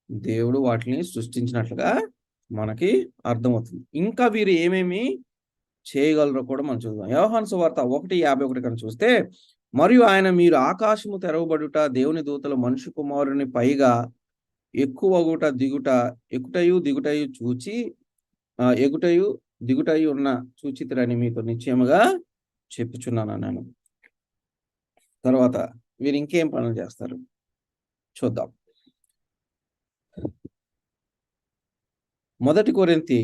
Speaker 1: దేవుడు వాటిని సృష్టించినట్లుగా మనకి అర్థమవుతుంది. ఇంకా వీరు ఏమేమి చేయగలరో కూడా మనం చూద్దాం. యోహాను సువార్త 1:51 కనుక చూస్తే, మరియు ఆయన మీరు ఆకాశము తెరవబడుట, దేవుని దూతలు మనుష్య కుమారుని పైగా ఎక్కువగుట ఎక్కుటయు దిగుటయు చూచి ఎగుటయు దిగుటయు ఉన్న చూచితిరని మీతో నిశ్చయముగా చెప్పుచున్నాను అన్నాను. తర్వాత వీరు ఇంకేం పనులు చేస్తారు చూద్దాం. 1 కొరింథీ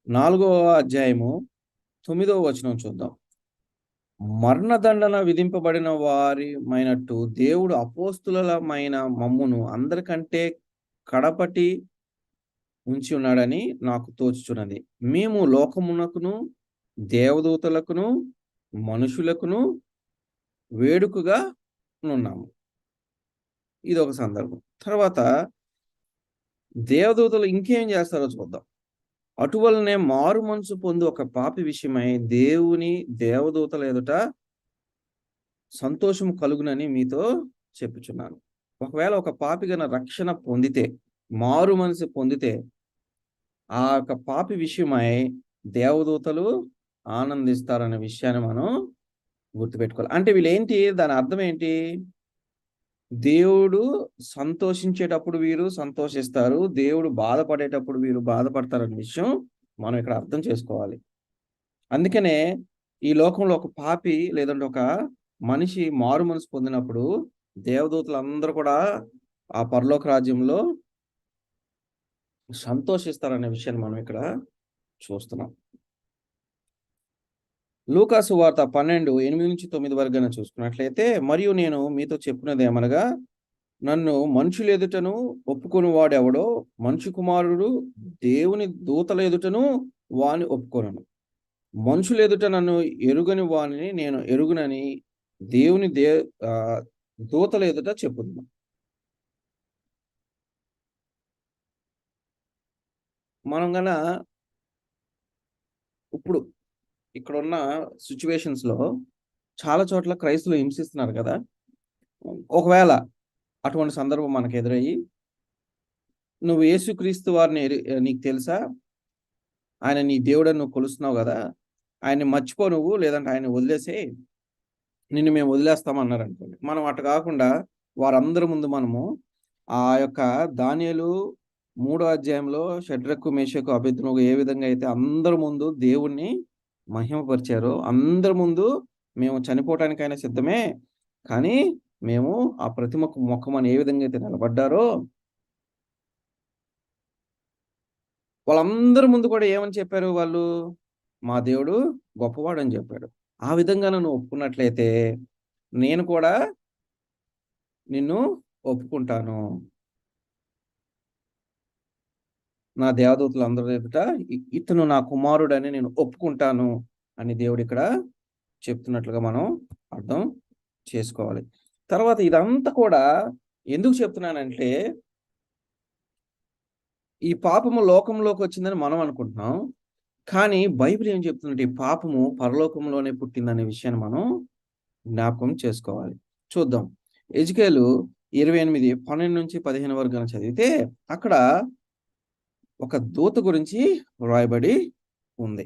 Speaker 1: 4:9 చూద్దాం. మరణదండన విధింపబడిన వారిమైనట్టు దేవుడు అపోస్తులమైన మమ్మును అందరికంటే కడపటి ఉంచి ఉన్నాడని నాకు తోచుచున్నది. మేము లోకమునకును దేవదూతలకును మనుషులకును వేడుకగా ఉన్నాము. ఇది ఒక సందర్భం. తర్వాత దేవదూతలు ఇంకేం చేస్తారో చూద్దాం. అటువలనే మారు మనసు పొంది ఒక పాపి విషయమై దేవుని దేవదూతల ఎదుట సంతోషం కలుగునని మీతో చెప్పుచున్నాను. ఒకవేళ ఒక పాపి గన రక్షణ పొందితే, మారు మనసు పొందితే, ఆ యొక్క పాపి విషయమై దేవదూతలు ఆనందిస్తారనే విషయాన్ని మనం గుర్తుపెట్టుకోవాలి. అంటే వీళ్ళేంటి, దాని అర్థం ఏంటి? దేవుడు సంతోషించేటప్పుడు వీరు సంతోషిస్తారు, దేవుడు బాధపడేటప్పుడు వీరు బాధపడతారనే విషయం మనం ఇక్కడ అర్థం చేసుకోవాలి. అందుకనే ఈ లోకంలో ఒక పాపి లేదంటే ఒక మనిషి మారు మనసు పొందినప్పుడు దేవదూతలు అందరూ కూడా ఆ పరలోక రాజ్యంలో సంతోషిస్తారనే విషయాన్ని మనం ఇక్కడ చూస్తున్నాం. లూకా సువార్త 12:8-9 చూసుకున్నట్లయితే, మరియు నేను మీతో చెప్పినది ఏమనగా, నన్ను మనుషుల ఎదుటను ఒప్పుకొని వాడెవడో మనుషు కుమారుడు దేవుని దూతల ఎదుటను వాని ఒప్పుకొనను. మనుషుల ఎదుట నన్ను ఎరుగని వానిని నేను ఎరుగునని దేవుని దూతల ఎదుట చెప్పుదును. మనం గన ఇప్పుడు ఇక్కడున్న సిచ్యువేషన్స్ లో చాలా చోట్ల క్రైస్తవులు హింసిస్తున్నారు కదా. ఒకవేళ అటువంటి సందర్భం మనకు ఎదురయ్యి, నువ్వు యేసుక్రీస్తు వారిని నీకు తెలుసా, ఆయన నీ దేవుడని నువ్వు కొలుస్తున్నావు కదా, ఆయన్ని మర్చిపో నువ్వు, లేదంటే ఆయన వదిలేసే, నిన్ను మేము వదిలేస్తామన్నారు అనుకోండి. మనం అటు కాకుండా వారందరి ముందు మనము ఆ యొక్క దానియేలు 3వ అధ్యాయంలో షడ్రకు మేషకు అబేద్నెగో ఏ విధంగా అయితే అందరి ముందు దేవుణ్ణి మహిమపరిచారో, అందరి ముందు మేము చనిపోవటానికైనా సిద్ధమే, కానీ మేము ఆ ప్రతిమకు మొక్కమని ఏ విధంగా అయితే నిలబడ్డారో, వాళ్ళందరి ముందు కూడా ఏమని చెప్పారు వాళ్ళు? మా దేవుడు గొప్పవాడు అని చెప్పాడు. ఆ విధంగా నువ్వు ఒప్పుకున్నట్లయితే నేను కూడా నిన్ను ఒప్పుకుంటాను, నా దేవదూతలు అందరి ఎదుట ఇతను నా కుమారుడని నేను ఒప్పుకుంటాను అని దేవుడు ఇక్కడ చెప్తున్నట్లుగా మనం అర్థం చేసుకోవాలి. తర్వాత ఇదంతా కూడా ఎందుకు చెప్తున్నానంటే, ఈ పాపము లోకంలోకి వచ్చిందని మనం అనుకుంటున్నాం, కానీ బైబిల్ ఏం చెప్తుందంటే ఈ పాపము పరలోకంలోనే పుట్టిందనే విషయాన్ని మనం జ్ఞాపకం చేసుకోవాలి. చూద్దాం. ఎజికేలు 28:12-15 చదివితే అక్కడ ఒక దూత గురించి వ్రాయబడి ఉంది.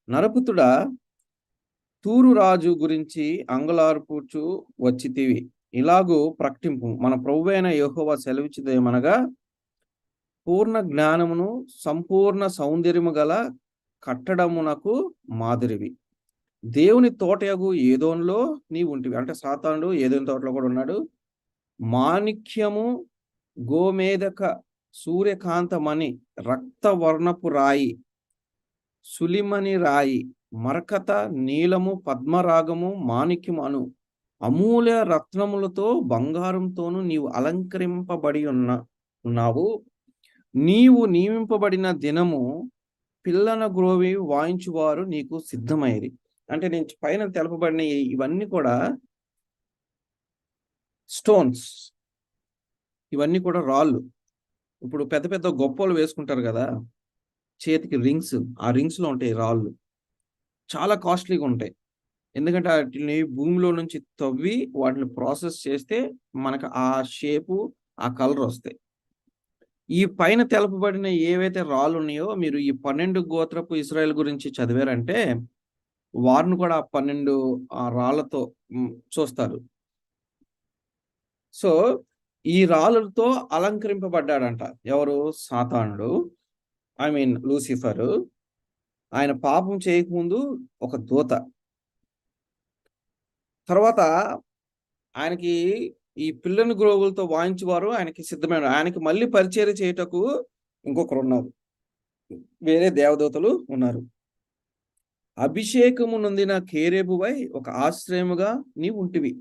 Speaker 1: నరపుత్రుడా, తూరు రాజు గురించి అంగలార్పుచు వచ్చితివి, ఇలాగూ ప్రకటింపు, మన ప్రభువైన యెహోవా సెలవిచ్చుదేమనగా, పూర్ణ జ్ఞానమును సంపూర్ణ సౌందర్యము గల కట్టడమునకు మాదిరివి దేవుని తోటయగు ఏదోన్లో నీవు ఉంటివి. అంటే సాతానుడు ఏదోని తోటలో కూడా ఉన్నాడు. మాణిక్యము, గోమేదక, సూర్యకాంతమణి, రక్తవర్ణపు రాయి, సులిమని రాయి మరకత, నీలము, పద్మరాగము, మాణిక్యము అను అమూల్య రత్నములతో బంగారంతోను నీవు అలంకరింపబడి ఉన్నావు. నీవు నియమింపబడిన దినము పిల్లన గ్రోవి వాయించువారు నీకు సిద్ధమైరి. అంటే నేను పైన తెలపబడిన ఇవన్నీ కూడా స్టోన్స్, ఇవన్నీ కూడా రాళ్ళు. ఇప్పుడు పెద్ద పెద్ద గొప్పలు వేసుకుంటారు కదా, చేతికి రింగ్స్, ఆ రింగ్స్ లో ఉంటాయి రాళ్ళు, చాలా కాస్ట్లీగా ఉంటాయి. ఎందుకంటే వాటిని భూమిలో నుంచి తవ్వి వాటిని ప్రాసెస్ చేస్తే మనకు ఆ షేపు, ఆ కలర్ వస్తాయి. ఈ పైన తెలపబడిన ఏవైతే రాళ్ళు ఉన్నాయో, మీరు ఈ 12 గోత్రపు ఇశ్రాయేల్ గురించి చదివారంటే వారిని కూడా 12 ఆ రాళ్లతో చూస్తారు. సో ఈ రాళ్ళతో అలంకరింపబడ్డాడంట ఎవరు? సాతానుడు, ఐ మీన్ లూసిఫర్. ఆయన పాపం చేయకముందు ఒక దూత. తర్వాత ఆయనకి ఈ పిల్లని గ్రోవులతో వాయించేవారు ఆయనకి సిద్ధమైన, ఆయనకి మళ్ళీ పరిచర్య చేయటకు ఇంకొకరు ఉన్నారు, వేరే దేవదూతలు ఉన్నారు. అభిషేకము నొందిన కేరేబువై ఒక ఆశ్రయముగా నీవు ఉంటివి.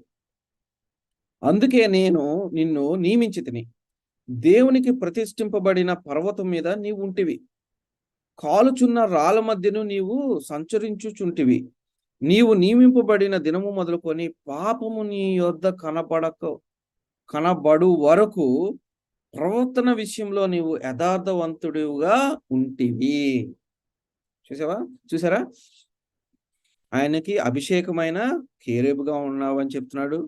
Speaker 1: అందుకే నేను నిన్ను నియమించితిని. దేవునికి ప్రతిష్ఠింపబడిన పర్వతం మీద నీవు ఉంటివి. కాలుచున్న రాళ్ళ మధ్యను నీవు సంచరించుచుంటివి. నీవు నియమింపబడిన దినము మొదలుకొని పాపము నీ యొద్ద కనబడు వరకు ప్రవర్తన విషయంలో నీవు యథార్థవంతుడిగా ఉంటివి. చూసారా? ఆయనకి అభిషేకమైన కేరేబుగా ఉన్నావు అని చెప్తున్నాడు.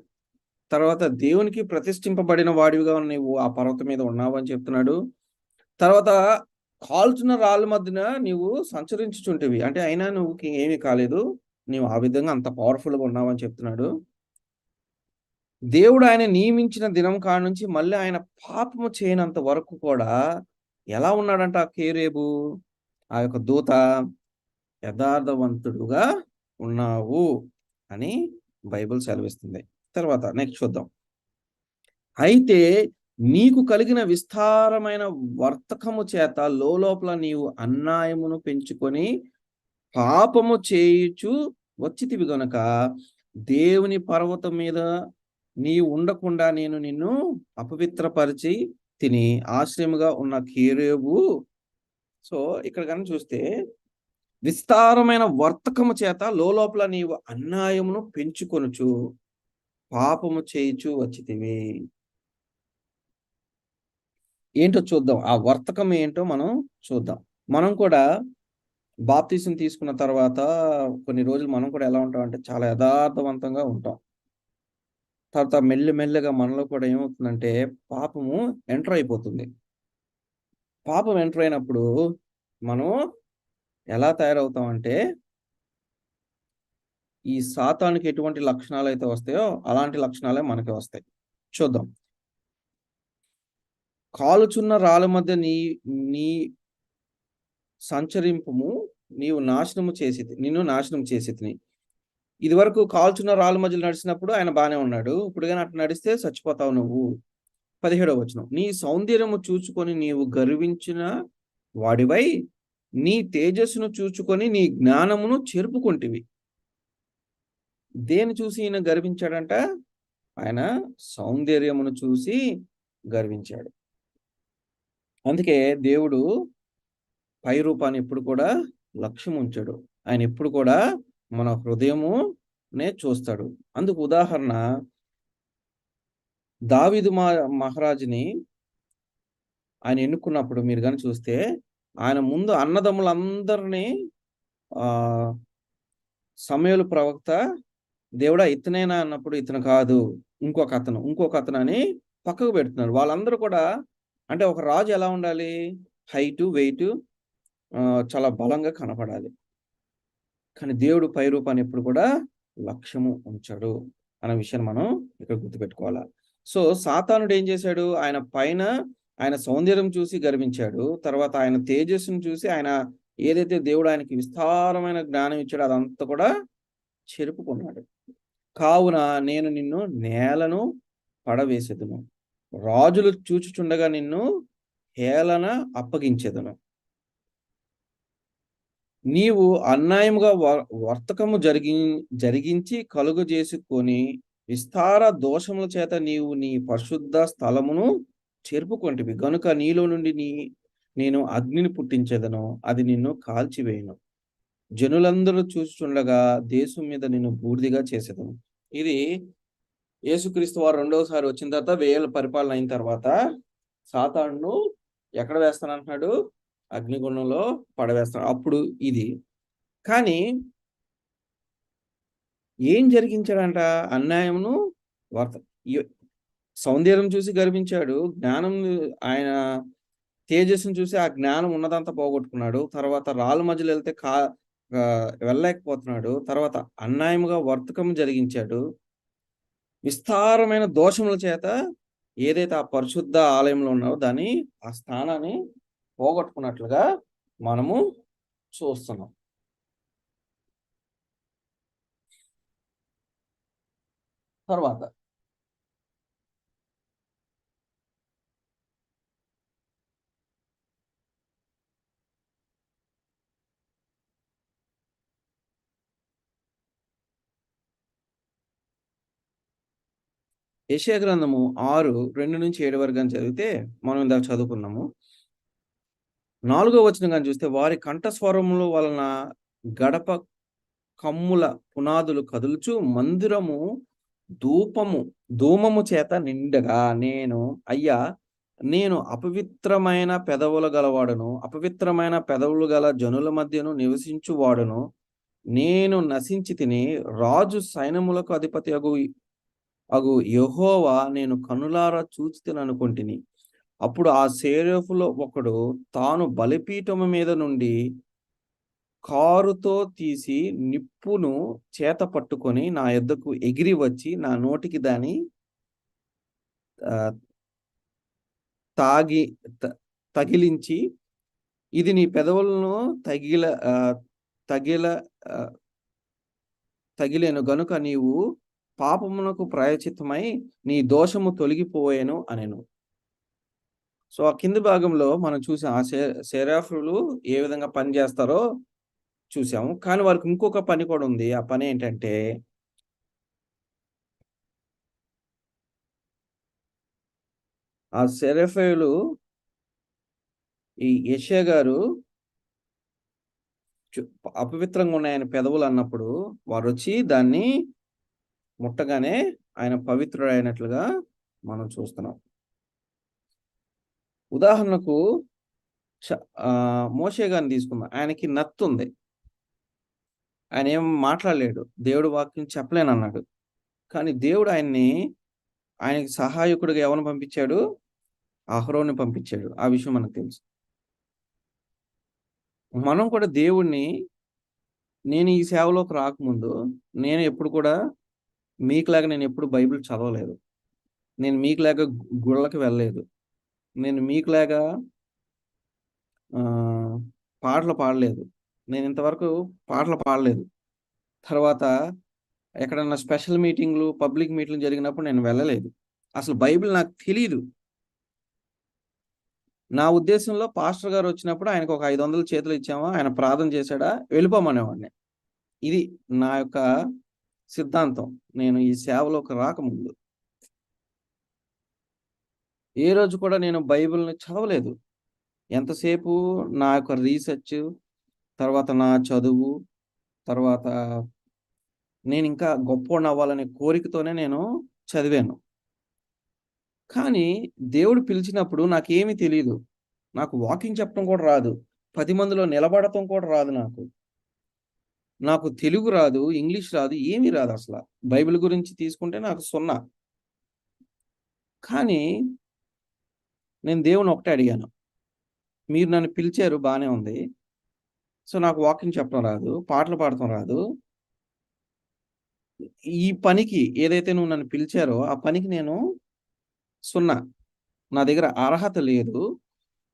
Speaker 1: తర్వాత దేవునికి ప్రతిష్ఠింపబడిన వాడివిగా నీవు ఆ పర్వతం మీద ఉన్నావు అని చెప్తున్నాడు. తర్వాత కాల్చున్న రాళ్ళ మధ్యన నీవు సంచరించుచుంటివి, అంటే అయినా నువ్వు ఏమీ కాలేదు, నీవు ఆ విధంగా అంత పవర్ఫుల్గా ఉన్నావు అని చెప్తున్నాడు. దేవుడు ఆయన నియమించిన దినం కాడ నుంచి మళ్ళీ ఆయన పాపము చేయనంత వరకు కూడా ఎలా ఉన్నాడంట ఆ కేరేబు, ఆ యొక్క దూత? యథార్థవంతుడుగా ఉన్నావు అని బైబిల్ సెలవిస్తుంది. తర్వాత నెక్స్ట్ చూద్దాం. అయితే నీకు కలిగిన విస్తారమైన వర్తకము చేత లోపల నీవు అన్యాయమును పెంచుకొని పాపము చేయుచు వచ్చితివి గనుక దేవుని పర్వతం మీద నీవు ఉండకుండా నేను నిన్ను అపవిత్రపరిచి తిని ఆశ్రయముగా ఉన్న కేరేబు. సో ఇక్కడ కనుక చూస్తే విస్తారమైన వర్తకము చేత లోపల నీవు అన్యాయమును పెంచుకొనుచు పాపము చేయుచు వచ్చితివి. ఏంటో చూద్దాం, ఆ వర్తకం ఏంటో మనం చూద్దాం. మనం కూడా బాప్తీసం తీసుకున్న తర్వాత కొన్ని రోజులు మనం కూడా ఎలా ఉంటాం అంటే చాలా యథార్థవంతంగా ఉంటాం. తర్వాత మెల్లమెల్లగా మనలో కూడా ఏమవుతుందంటే పాపము ఎంటర్ అయిపోతుంది. పాపం ఎంటర్ అయినప్పుడు మనం ఎలా తయారవుతాం అంటే ఈ సాతానికి ఎటువంటి లక్షణాలు అయితే వస్తాయో అలాంటి లక్షణాలే మనకి వస్తాయి. చూద్దాం. కాలుచున్న రాళ్ళ మధ్య నీ సంచరింపుము నిన్ను నాశనం చేసి ఇది వరకు కాల్చున్న రాళ్ళ మధ్యలో నడిచినప్పుడు ఆయన బాగానే ఉన్నాడు. ఇప్పుడు కానీ అట్లా నడిస్తే చచ్చిపోతావు నువ్వు. 17వ వచనం. నీ సౌందర్యము చూచుకొని నీవు గర్వించిన వాడివై నీ తేజస్సును చూచుకొని నీ జ్ఞానమును చెరుపుకుంటివి. దేని చూసి ఈయన గర్వించాడంట? ఆయన సౌందర్యమును చూసి గర్వించాడు. అందుకే దేవుడు పై రూపాన్ని ఎప్పుడు కూడా లక్ష్యం ఉంచాడు. ఆయన ఎప్పుడు కూడా మన హృదయమునే చూస్తాడు. అందుకు ఉదాహరణ దావీదు మహారాజుని ఆయన ఎన్నుకున్నప్పుడు మీరు కానీ చూస్తే ఆయన ముందు అన్నదమ్ములందరినీ సమూయేలు ప్రవక్త దేవుడా ఇతనేనా అన్నప్పుడు ఇతను కాదు, ఇంకొక అతను అని పక్కకు పెడుతున్నారు. వాళ్ళందరూ కూడా అంటే ఒక రాజు ఎలా ఉండాలి? హైటు, వెయిట్, చాలా బలంగా కనపడాలి. కానీ దేవుడు పై రూపాన్ని ఎప్పుడు కూడా లక్ష్యము ఉంచాడు అనే విషయాన్ని మనం ఇక్కడ గుర్తుపెట్టుకోవాలా. సో సాతానుడు ఏం చేశాడు? ఆయన పైన ఆయన సౌందర్యం చూసి గర్వించాడు. తర్వాత ఆయన తేజస్సును చూసి ఆయన ఏదైతే దేవుడు ఆయనకి విస్తారమైన జ్ఞానం ఇచ్చాడో అదంతా కూడా చెరుపుకున్నాడు. కావున నేను నిన్ను నేలను పడవేసేదును, రాజులు చూచుచుండగా నిన్ను హేళన అప్పగించేదను. నీవు అన్యాయముగా వర్తకము జరిగించి కలుగు చేసుకొని విస్తార దోషముల చేత నీవు నీ పరిశుద్ధ స్థలమును చెరుపుకొంటివి గనుక నీలో నుండి నేను అగ్నిని పుట్టించేదను, అది నిన్ను కాల్చివేయను. జనులందరూ చూస్తుండగా దేశం మీద నిన్ను బూడిదిగా చేసేదను. ఇది యేసుక్రీస్తు వారు రెండవసారి వచ్చిన తర్వాత 1000 ఏళ్ళ పరిపాలన అయిన తర్వాత సాతానును ఎక్కడ వేస్తానంటున్నాడు? అగ్నిగుండంలో పడవేస్తాడు. అప్పుడు ఇది. కానీ ఏం జరిగించాడంట? అన్యాయమును సౌందర్యం చూసి గర్వించాడు. జ్ఞానం, ఆయన తేజస్సును చూసి ఆ జ్ఞానం ఉన్నదంతా పోగొట్టుకున్నాడు. తర్వాత రాళ్ళ మధ్యలో వెళ్తే వెళ్ళలేకపోతున్నాడు. తర్వాత అన్యాయముగా వర్తకం జరిగించాడు. విస్తారమైన దోషముల చేత ఏదైతే ఆ పరిశుద్ధ ఆలయంలో ఉన్నారో దాన్ని, ఆ స్థానాన్ని పోగొట్టుకున్నట్లుగా మనము చూస్తున్నాం. తర్వాత యెషయా గ్రంథము 6:2-7 వరకు గాని చదివితే, మనం ఇందాక చదువుకున్నాము. 4వ వచనం గాని చూస్తే, వారి కంఠస్వరముల వలన గడప కమ్ముల పునాదులు కదులుచు మందిరము ధూమము చేత నిండగా నేను అపవిత్రమైన పెదవులు గలవాడును, అపవిత్రమైన పెదవులు గల జనుల మధ్యను నివసించువాడును, నేను నశించి తిని రాజు సైన్యములకు అధిపతి అగు యెహోవా నేను కనులారా చూచితిననుకొంటిని. అప్పుడు ఆ సేరఫులో ఒకడు తాను బలిపీఠము మీద నుండి కారుతో తీసి నిప్పును చేత పట్టుకొని నా యొద్దకు ఎగిరి వచ్చి నా నోటికి దాని తగిలించి, ఇది నీ పెదవులను తగిలేను గనుక నీవు పాపమునకు ప్రాయశ్చిత్తమై నీ దోషము తొలగిపోయేను అనెను. సో ఆ కింది భాగంలో మనం చూసాం, ఆ సెరాఫులు ఏ విధంగా పని చేస్తారో చూసాము. కానీ వారికి ఇంకొక పని కూడా ఉంది. ఆ పని ఏంటంటే, ఆ సెరఫీలు ఈ యెషయా గారు అపవిత్రంగా ఉన్నాయని పెదవులు అన్నప్పుడు వారు వచ్చి దాన్ని ముట్టగానే ఆయన పవిత్రుడు అయినట్లుగా మనం చూస్తున్నాం. ఉదాహరణకు మోషే గారిని తీసుకుందాం. ఆయనకి నత్తుంది, ఆయన ఏం మాట్లాడలేడు, దేవుడు వాక్యం చెప్పలేనన్నాడు. కానీ దేవుడు ఆయనకి సహాయకుడిగా ఎవరిని పంపించాడు? అహరోన్ని పంపించాడు. ఆ విషయం మనకు తెలుసు. మనం కూడా దేవుణ్ణి, నేను ఈ సేవలోకి రాకముందు నేను ఎప్పుడు కూడా మీకులాగా నేను ఎప్పుడు బైబిల్ చదవలేదు. నేను మీకులాగా గుళ్ళకి వెళ్ళలేదు. నేను మీకులాగా పాటలు పాడలేదు. నేను ఇంతవరకు పాటలు పాడలేదు. తర్వాత ఎక్కడన్నా స్పెషల్ మీటింగ్లు, పబ్లిక్ మీటింగ్లు జరిగినప్పుడు నేను వెళ్ళలేదు. అసలు బైబిల్ నాకు తెలీదు. నా ఉద్దేశంలో పాస్టర్ గారు వచ్చినప్పుడు ఆయనకు ఒక 500 చేతులు ఇచ్చామా, ఆయన ప్రార్థన చేశాడా, వెళ్ళిపోమనేవాడిని. ఇది నా యొక్క సిద్ధాంతం. నేను ఈ సేవలోకి రాకముందు ఏ రోజు కూడా నేను బైబిల్ని చదవలేదు. ఎంతసేపు నా యొక్క రీసెర్చ్, తర్వాత నా చదువు, తర్వాత నేను ఇంకా గొప్పోడిని అవ్వాలనే కోరికతోనే నేను చదివాను. కానీ దేవుడు పిలిచినప్పుడు నాకేమీ తెలీదు. నాకు వాకింగ్ చెప్పడం కూడా రాదు. 10 మందిలో నిలబడటం కూడా రాదు నాకు. నాకు తెలుగు రాదు, ఇంగ్లీష్ రాదు, ఏమీ రాదు అసల. బైబిల్ గురించి తీసుకుంటే నాకు 0. కానీ నేను దేవుని ఒకటే అడిగాను, మీరు నన్ను పిలిచారు, బానే ఉంది. సో నాకు వాకింగ్ చెప్పడం రాదు, పాటలు పాడటం రాదు. ఈ పనికి ఏదైతే నువ్వు నన్ను పిలిచారో ఆ పనికి నేను 0. నా దగ్గర అర్హత లేదు.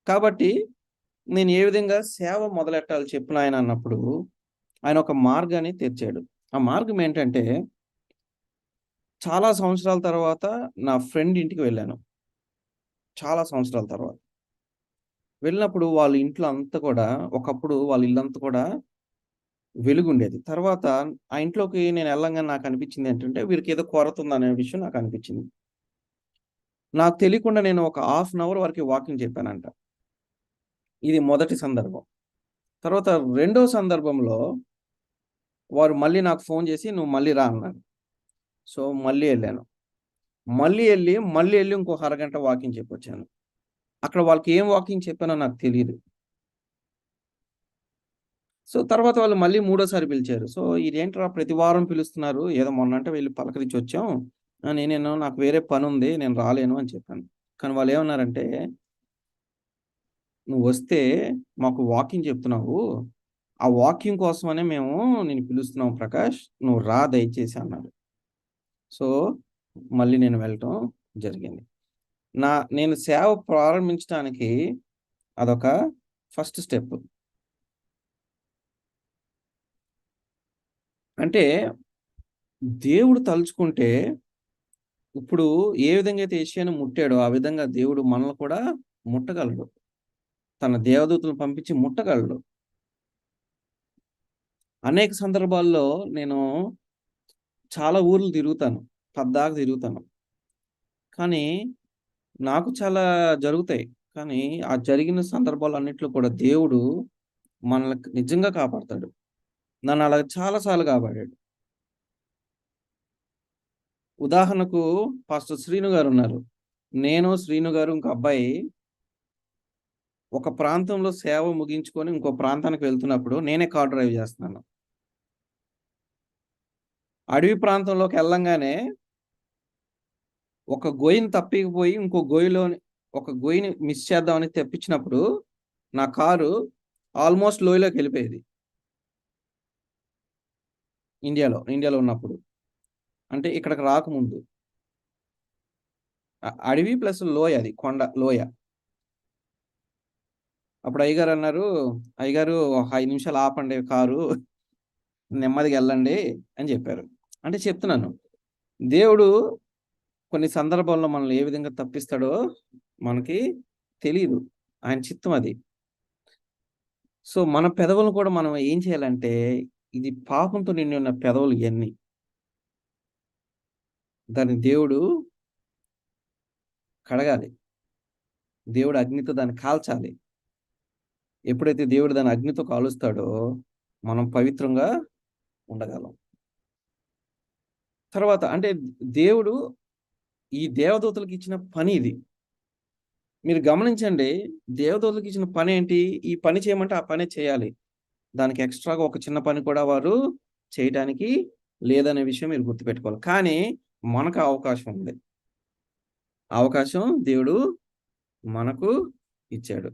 Speaker 1: కాబట్టి నేను ఏ విధంగా సేవ మొదలెట్టాలి చెప్పు నాయన అన్నప్పుడు ఆయన ఒక మార్గాన్ని తెచ్చాడు. ఆ మార్గం ఏంటంటే, చాలా సంవత్సరాల తర్వాత నా ఫ్రెండ్ ఇంటికి వెళ్ళాను. చాలా సంవత్సరాల తర్వాత వెళ్ళినప్పుడు వాళ్ళ ఇంట్లో అంతా కూడా, ఒకప్పుడు వాళ్ళ ఇల్లంతా కూడా వెలుగుండేది. తర్వాత ఆ ఇంట్లోకి నేను వెళ్ళంగానే నాకు అనిపించింది ఏంటంటే, వీరికి ఏదో కొరత ఉందనే విషయం నాకు అనిపించింది. నాకు తెలియకుండా నేను ఒక హాఫ్ అన్ అవర్ వరకు వాకింగ్ చెప్పానంట. ఇది మొదటి సందర్భం. తర్వాత రెండో సందర్భంలో వారు మళ్ళీ నాకు ఫోన్ చేసి, "నువ్వు మళ్ళీ రా" అన్నారు. సో, మళ్ళీ ఎళ్ళాను. మళ్ళీ ఎళ్లి ఇంకొక అరగంట వాకింగ్ చెప్పొచ్చాను. అక్కడ వాళ్ళకి ఏం వాకింగ్ చెప్పానో నాకు తెలీదు. సో, తర్వాత వాళ్ళు మళ్ళీ మూడోసారి పిలిచారు. సో, "ఇదేంట్రా ప్రతి వారం పిలుస్తున్నారు. ఏదో మొన్నంటే వెళ్లి పలకరించొచ్చాం. నేనేమో నాకు వేరే పనుంది. నేను రాలేను" అని చెప్పాను. కానీ వాళ్ళేమన్నారంటే, "నువ్వొస్తే మాకు వాకింగ్ చెప్తున్నావు. ఆ వాకింగ్ కోసమనే మేము నిన్ను పిలుస్తున్నాం ప్రకాష్. నువ్వు రా దయచేసి" అన్నారు. సో, మళ్ళీ నేను వెళ్ళటం జరిగింది. నేను సేవ ప్రారంభించటానికి అదొక ఫస్ట్ స్టెప్. అంటే దేవుడు తలుచుకుంటే ఇప్పుడు ఏ విధంగా అయితే యెషయాను ముట్టాడో, ఆ విధంగా దేవుడు మనల్ని కూడా ముట్టగలడు. తన దేవదూతలను పంపించి ముట్టగలడు. అనేక సందర్భాల్లో నేను చాలా ఊర్లు తిరుగుతాను. పద్దాక తిరుగుతాను. కానీ నాకు చాలా జరుగుతాయి. కానీ ఆ జరిగిన సందర్భాలన్నిట్లో కూడా దేవుడు మనల్ని నిజంగా కాపాడతాడు. నన్ను అలా చాలా సార్లు కాపాడాడు. ఉదాహరణకు పాస్టర్ శ్రీను గారున్నారు. నేను, శ్రీను గారు, ఇంకో అబ్బాయి ఒక ప్రాంతంలో సేవ ముగించుకొని ఇంకో ప్రాంతానికి వెళ్తున్నప్పుడు నేనే కార్ డ్రైవ్ చేస్తున్నాను. అడవి ప్రాంతంలోకి వెళ్ళంగానే ఒక గొయ్యిని తప్పిపోయి ఒక గొయ్యిని మిస్ చేద్దామని తెప్పించినప్పుడు నా కారు ఆల్మోస్ట్ లోయలోకి వెళ్ళిపోయేది. ఇండియాలో ఉన్నప్పుడు. అంటే ఇక్కడికి రాకముందు. అడవి ప్లస్ లోయ, అది లోయ. అప్పుడు అయ్యగారు అన్నారు, "అయ్యగారు ఒక 5 నిమిషాలు ఆపండి కారు. నెమ్మదిగా వెళ్ళండి" అని చెప్పారు. అంటే చెప్తున్నాను. దేవుడు కొన్ని సందర్భాల్లో మనల్ని ఏ విధంగా తప్పిస్తాడో మనకి తెలీదు. ఆయన చిత్తం అది. సో, మన పెదవులను కూడా మనం ఏం చేయాలంటే, ఇది పాపంతో నిండి ఉన్న పెదవులు ఇయన్నీ. దాన్ని దేవుడు కడగాలి. దేవుడు అగ్నితో దాన్ని కాల్చాలి. ఎప్పుడైతే దేవుడు దాన్ని అగ్నితో కాలుస్తాడో, మనం పవిత్రంగా ఉండగలం. తర్వాత అంటే దేవుడు ఈ దేవదూతలకు ఇచ్చిన పని ఇది. మీరు గమనించండి, దేవదూతలకు ఇచ్చిన పనేంటి? ఈ పని చేయమంటే ఆ పనే చేయాలి. దానికి ఎక్స్‌ట్రాగా ఒక చిన్న పని కూడా వారు చేయటానికి లేదనే విషయం మీరు గుర్తుపెట్టుకోవాలి. కానీ మనకు ఆ అవకాశం ఉంది. ఆ అవకాశం దేవుడు మనకు ఇచ్చాడు.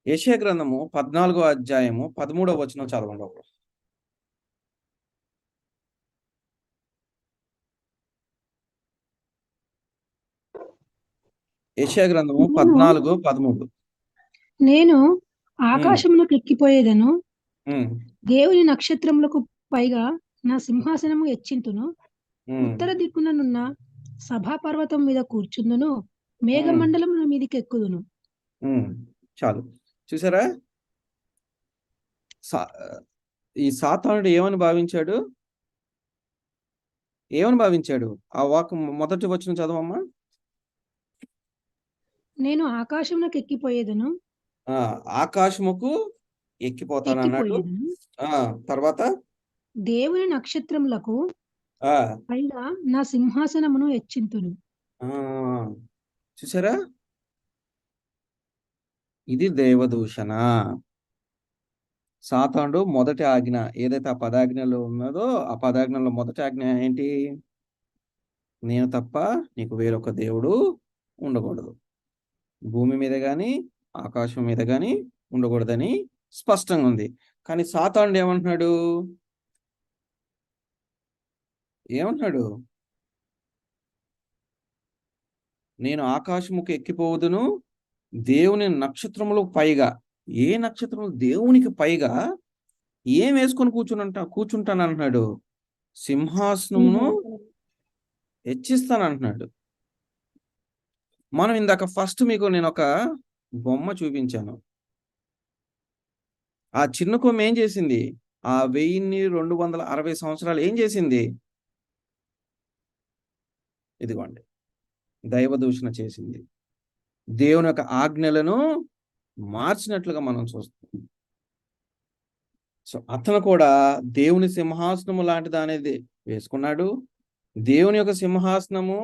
Speaker 1: యెషయా గ్రంథము 14వ అధ్యాయము 13వ వచనం చదవండి ఒకరు. యెషయా గ్రంథము 14, 13.
Speaker 4: నేను
Speaker 1: హ్మ్.
Speaker 4: ఆకాశమునకు ఎక్కిపోయేదను.
Speaker 1: హ్మ్.
Speaker 4: దేవుని నక్షత్రములకు పైగా నా సింహాసనము హెచ్చింతును.
Speaker 1: హ్మ్.
Speaker 4: ఉత్తర దిక్కుననున్న సభాపర్వతం మీద కూర్చుందును.
Speaker 1: హ్మ్.
Speaker 4: మేఘమండలముల మీదికి ఎక్కుదును.
Speaker 1: హ్మ్. చాలు. చూసారా? సా ఈ సాతానుడు ఏమని భావించాడు? ఆ మొదటి వచనం చదవమ్మా.
Speaker 4: నేను ఆకాశమునకు ఎక్కిపోయేదను.
Speaker 1: ఆకాశముకు ఎక్కిపోతానన్నాడు.
Speaker 4: ఎక్కిపోయేదను.
Speaker 1: తర్వాత
Speaker 4: దేవుని నక్షత్రములకు
Speaker 1: ఆ!
Speaker 4: పైగా నా సింహాసనమును హెచ్చింతును.
Speaker 1: ఆ! చూసారా? ఇది దేవదూషణ. సాతానుడు మొదటి ఆజ్ఞ ఏదైతే ఆ 10 ఆజ్ఞలో ఉన్నదో, ఆ 10 ఆజ్ఞలో మొదటి ఆజ్ఞ ఏంటి? నేను తప్ప నీకు వేరొక దేవుడు ఉండకూడదు. భూమి మీద గాని, ఆకాశం మీద గాని ఉండకూడదని స్పష్టంగా ఉంది. కానీ సాతానుడు ఏమంటున్నాడు? నేను ఆకాశముకు ఎక్కిపోవుదును, దేవుని నక్షత్రములకు పైగా. ఏ నక్షత్రములు? దేవునికి పైగా ఏం వేసుకొని కూర్చుంటానంటున్నాడు? సింహాసనమును హెచ్చిస్తానంటున్నాడు. మనం ఇందాక ఫస్ట్ మీకు నేనొక బొమ్మ చూపించాను. ఆ చిన్న కొమ్మ ఏం చేసింది? ఆ 1260 సంవత్సరాలు ఏం చేసింది? ఇదిగోండి, దైవ దూషణ చేసింది. దేవుని యొక్క ఆజ్ఞలను మార్చినట్లుగా మనం చూస్తాం. సో అతను కూడా దేవుని సింహాసనము లాంటిది అనేది వేసుకున్నాడు. దేవుని యొక్క సింహాసనము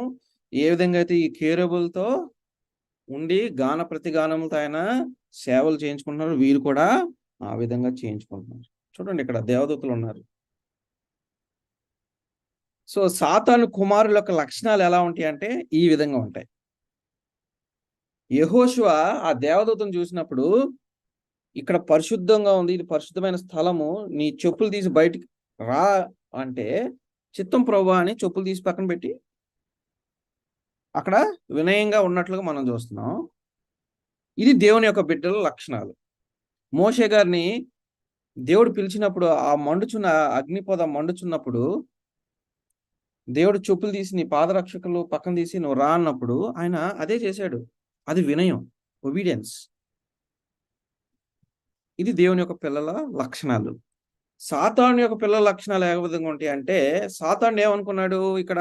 Speaker 1: ఏ విధంగా అయితే ఈ కేరబులతో ఉండి గాన ప్రతిగానములతో ఆయన సేవలు చేయించుకుంటున్నారు, వీరు కూడా ఆ విధంగా చేయించుకుంటున్నారు. చూడండి, ఇక్కడ దేవదూతలు ఉన్నారు. సో సాతాను కుమారుల యొక్క లక్షణాలు ఎలా ఉంటాయి అంటే ఈ విధంగా ఉంటాయి. యెహోషువ ఆ దేవదూతను చూసినప్పుడు, ఇక్కడ పరిశుద్ధంగా ఉంది, ఇది పరిశుద్ధమైన స్థలము, నీ చెప్పులు తీసి బయటికి రా అంటే, చిత్తం ప్రభువా అని చెప్పులు తీసి పక్కన పెట్టి అక్కడ వినయంగా ఉన్నట్లుగా మనం చూస్తున్నాం. ఇది దేవుని యొక్క బిడ్డల లక్షణాలు. మోషే గారిని దేవుడు పిలిచినప్పుడు, ఆ మండుచున్న అగ్నిపొద మండుచున్నప్పుడు దేవుడు చెప్పులు తీసి నీ పాదరక్షకులు పక్కన తీసి నువ్వు రా అన్నప్పుడు ఆయన అదే చేశాడు. అది వినయం, ఒబీడియన్స్. ఇది దేవుని యొక్క పిల్లల లక్షణాలు. సాతాను యొక్క పిల్లల లక్షణాలు ఏ విధంగా ఉంటాయి అంటే, సాతాను ఏమనుకున్నాడు ఇక్కడ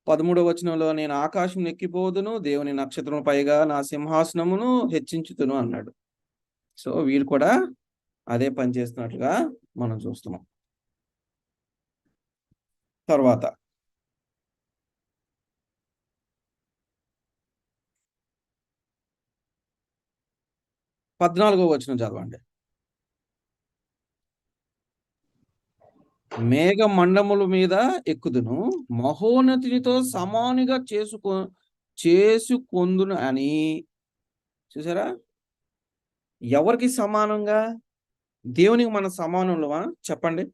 Speaker 1: 13వ వచనంలో, నేను ఆకాశం ఎక్కిపోదును, దేవుని నక్షత్రం పైగా నా సింహాసనమును హెచ్చించుతును అన్నాడు. సో వీరు కూడా అదే పని చేస్తున్నట్లుగా మనం చూస్తున్నాం. తర్వాత 14వ వచనం చదవండి. మేఘ మండముల మీద ఎక్కుదును, మహోన్నతినితో సమానిగా చేసుకొందును అని. చూసారా, ఎవరికి సమానంగా? దేవునికి మన సమానులమా చెప్పండి?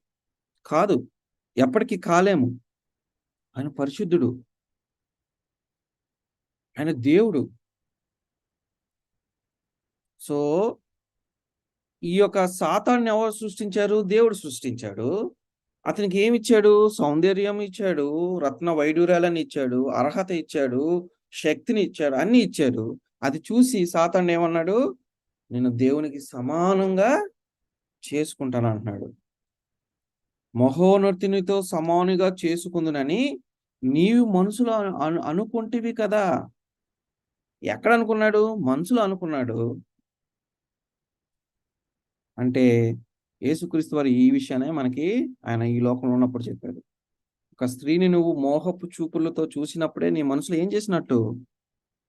Speaker 1: కాదు, ఎప్పటికీ కాలేము. ఆయన పరిశుద్ధుడు, ఆయన దేవుడు. సో ఈ యొక్క సాతాన్ని ఎవరు సృష్టించారు? దేవుడు సృష్టించాడు. అతనికి ఏమి ఇచ్చాడు? సౌందర్యం ఇచ్చాడు, రత్న వైడూర్యాలని ఇచ్చాడు, అర్హత ఇచ్చాడు, శక్తిని ఇచ్చాడు, అన్ని ఇచ్చాడు. అది చూసి సాతాను ఏమన్నాడు? నేను దేవునికి సమానంగా చేసుకుంటాను అంటున్నాడు. మహోన్నతునితో సమానుగా చేసుకుందునని నీవు మనసులో అనుకుంటేవి కదా. ఎక్కడ అనుకున్నాడు? మనసులో అనుకున్నాడు. అంటే యేసుక్రీస్తు వారు ఈ విషయాన్ని మనకి ఆయన ఈ లోకంలో ఉన్నప్పుడు చెప్పాడు. ఒక స్త్రీని నువ్వు మోహపు చూపులతో చూసినప్పుడే నీ మనసులో ఏం చేసినట్టు?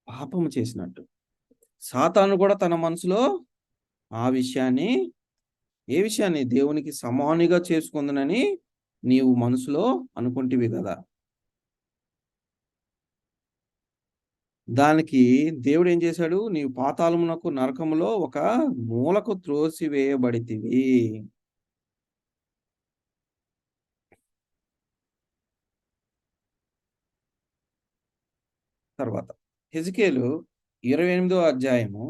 Speaker 1: పాపము చేసినట్టు. సాతాను కూడా తన మనసులో ఆ విషయాన్ని, ఏ విషయాన్ని? దేవునికి సమానిగా చేసుకుందునని నీవు మనసులో అనుకుంటివి కదా. దానికి దేవుడు ఏం చేశాడు? నీవు పాతాళమునకు, నరకములో ఒక మూలకు త్రోసివేయబడితివి. తర్వాత హెజకేలు 28వ అధ్యాయము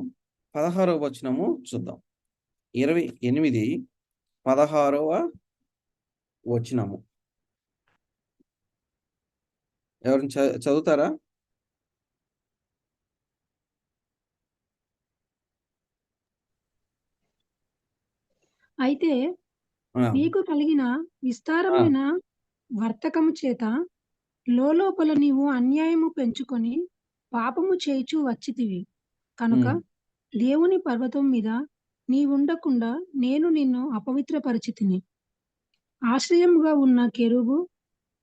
Speaker 1: 16వ వచనము చూద్దాం. 28, 16వ వచనము ఎవరిని చదువుతారా?
Speaker 4: అయితే నీకు కలిగిన విస్తారమైన వర్తకము చేత లోపల నీవు అన్యాయము పెంచుకొని పాపము చేయుచు వచ్చితివి కనుక దేవుని పర్వతం మీద నీవుండకుండా నేను నిన్ను అపవిత్రపరిచితిని. ఆశ్రయముగా ఉన్న కెరూబు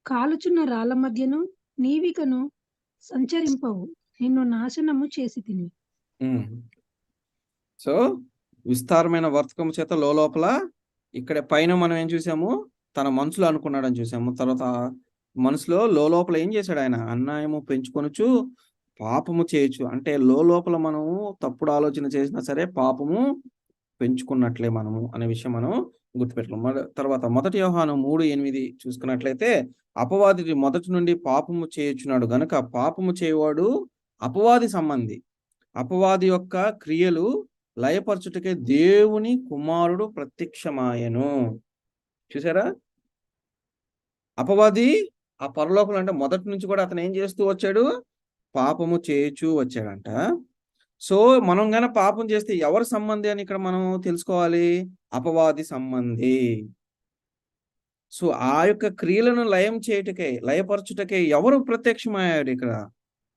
Speaker 4: కాలుచున్న రాళ్ల మధ్యను నీవికను సంచరింపవు, నిన్ను నాశనము చేసి తిని.
Speaker 1: సో విస్తారమైన వర్తకము చేత లోపల, ఇక్కడ పైన మనం ఏం చూసాము? తన మనసులో అనుకున్నాడని చూసాము. తర్వాత మనసులో లోపల ఏం చేశాడు? ఆయన అన్యాయము పెంచుకొనుచు పాపము చేయొచ్చు. అంటే లోపల మనము తప్పుడు ఆలోచన చేసినా సరే పాపము పెంచుకున్నట్లే మనము అనే విషయం మనం గుర్తుపెట్టుకోవాలి. తర్వాత 1 యోహాను 3:8 చూసుకున్నట్లయితే, అపవాది మొదటి నుండి పాపము చేయుచున్నాడు గనుక పాపము చేయవాడు అపవాది సంబంధి. అపవాది యొక్క క్రియలు లయపరచుటకే దేవుని కుమారుడు ప్రత్యక్షమాయెను. చూసారా, అపవాది ఆ పరలోకంలో అంటే మొదటి నుంచి కూడా అతను ఏం చేస్తూ వచ్చాడు? పాపము చేయుచూ వచ్చాడంట. సో మనం గాన పాపం చేస్తే ఎవరు సంబంధి అని ఇక్కడ మనం తెలుసుకోవాలి? అపవాది సంబంధి. సో ఆ యొక్క క్రియలను లయపరచుటకే ఎవరు ప్రత్యక్షమయ్యాడు ఇక్కడ?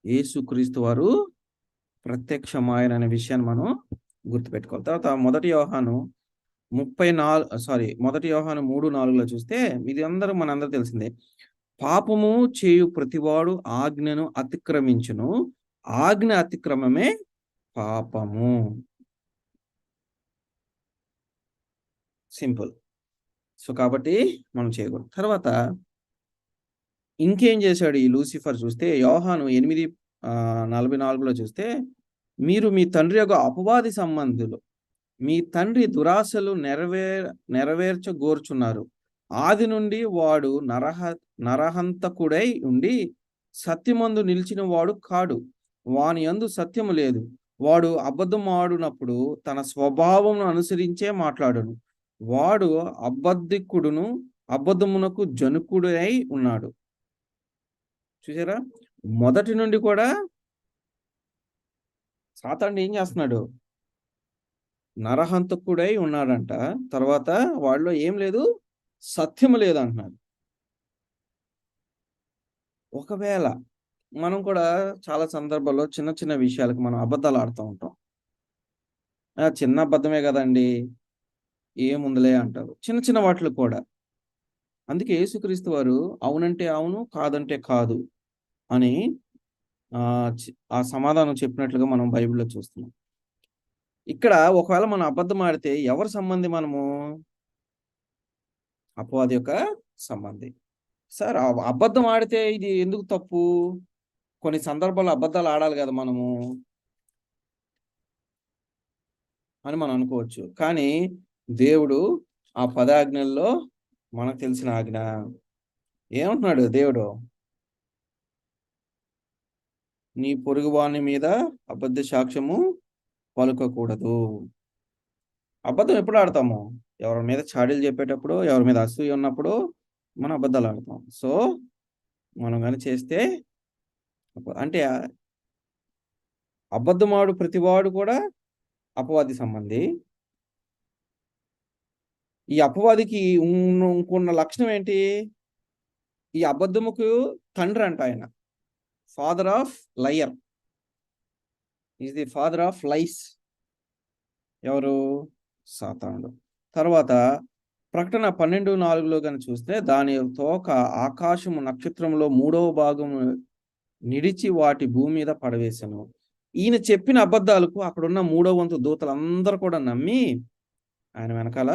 Speaker 1: యేసుక్రీస్తు వారు ప్రత్యక్షమాయన అనే విషయాన్ని మనం గుర్తుపెట్టుకోవాలి. తర్వాత మొదటి యోహాను 3:4 చూస్తే ఇది మనందరూ తెలిసిందే. పాపము చేయు ప్రతివాడు ఆజ్ఞను అతిక్రమించును, ఆజ్ఞ అతిక్రమమే పాపము. సింపుల్. సో కాబట్టి మనం చేయకూడదు. తర్వాత ఇంకేం చేశాడు ఈ లూసిఫర్ చూస్తే యోహాను 8:44 చూస్తే, మీరు మీ తండ్రి యొక్క అపవాది సంబంధులు, మీ తండ్రి దురాశలు నెరవేర్చగోర్చున్నారు. ఆది నుండి వాడు నరహంతకుడై ఉండి సత్యమందు నిలిచిన వాడు కాడు, వాని యందు సత్యము లేదు. వాడు అబద్ధమాడునప్పుడు తన స్వభావమును అనుసరించే మాట్లాడును. వాడు అబద్ధికుడును, అబద్ధమునకు జనుకుడై ఉన్నాడు. చూసారా? మొదటి నుండి కూడా సాతానుడు ఏం చేస్తున్నాడు? నరహంతకుడై ఉన్నాడంట. తర్వాత వాళ్ళలో ఏం లేదు? సత్యము లేదు అంటున్నాడు. ఒకవేళ మనం కూడా చాలా సందర్భాల్లో చిన్న చిన్న విషయాలకు మనం అబద్ధాలు ఆడుతూ ఉంటాం. చిన్న అబద్ధమే కదండి, ఏముందిలే అంటారు చిన్న చిన్న వాటిలో కూడా. అందుకే యేసుక్రీస్తు వారు అవునంటే అవును, కాదంటే కాదు అని ఆ సమాధానం చెప్పినట్లుగా మనం బైబిల్లో చూస్తున్నాం. ఇక్కడ ఒకవేళ మనం అబద్ధం ఆడితే ఎవరి సంబంధి మనము? అపవాది యొక్క సంబంధి. సార్ అబద్ధం ఆడితే ఇది ఎందుకు తప్పు? కొన్ని సందర్భాల్లో అబద్ధాలు ఆడాలి కదా మనము అని మనం అనుకోవచ్చు. కానీ దేవుడు ఆ 10 ఆజ్ఞల్లో మనకు తెలిసిన ఆజ్ఞ ఏమంటున్నాడు దేవుడు? నీ పొరుగువాని మీద అబద్ధ సాక్ష్యము పలుకకూడదు. అబద్ధం ఎప్పుడు ఆడతాము? ఎవరి మీద చాడీలు చెప్పేటప్పుడు, ఎవరి మీద అసూయ ఉన్నప్పుడు మనం అబద్ధాలు ఆడతాం. సో మనం కానీ చేస్తే అంటే అబద్ధమాడు ప్రతివాడు కూడా అపవాది సంబంధి. ఈ అపవాదికి ఇంకొన్న లక్షణం ఏంటి? ఈ అబద్ధముకు తండ్రి అంట ఆయన. Father of liar, is the father of lies. ఎవరు? సాతానుడు. తర్వాత ప్రకటన 12:4 కనుక చూస్తే, దాని తోక ఆకాశము నక్షత్రంలో 3వ భాగము నిడిచి వాటి భూమి మీద పడవేశాను. ఈయన చెప్పిన అబద్ధాలకు అక్కడున్న 3వ వంతు దూతలందరూ కూడా నమ్మి ఆయన వెనకాల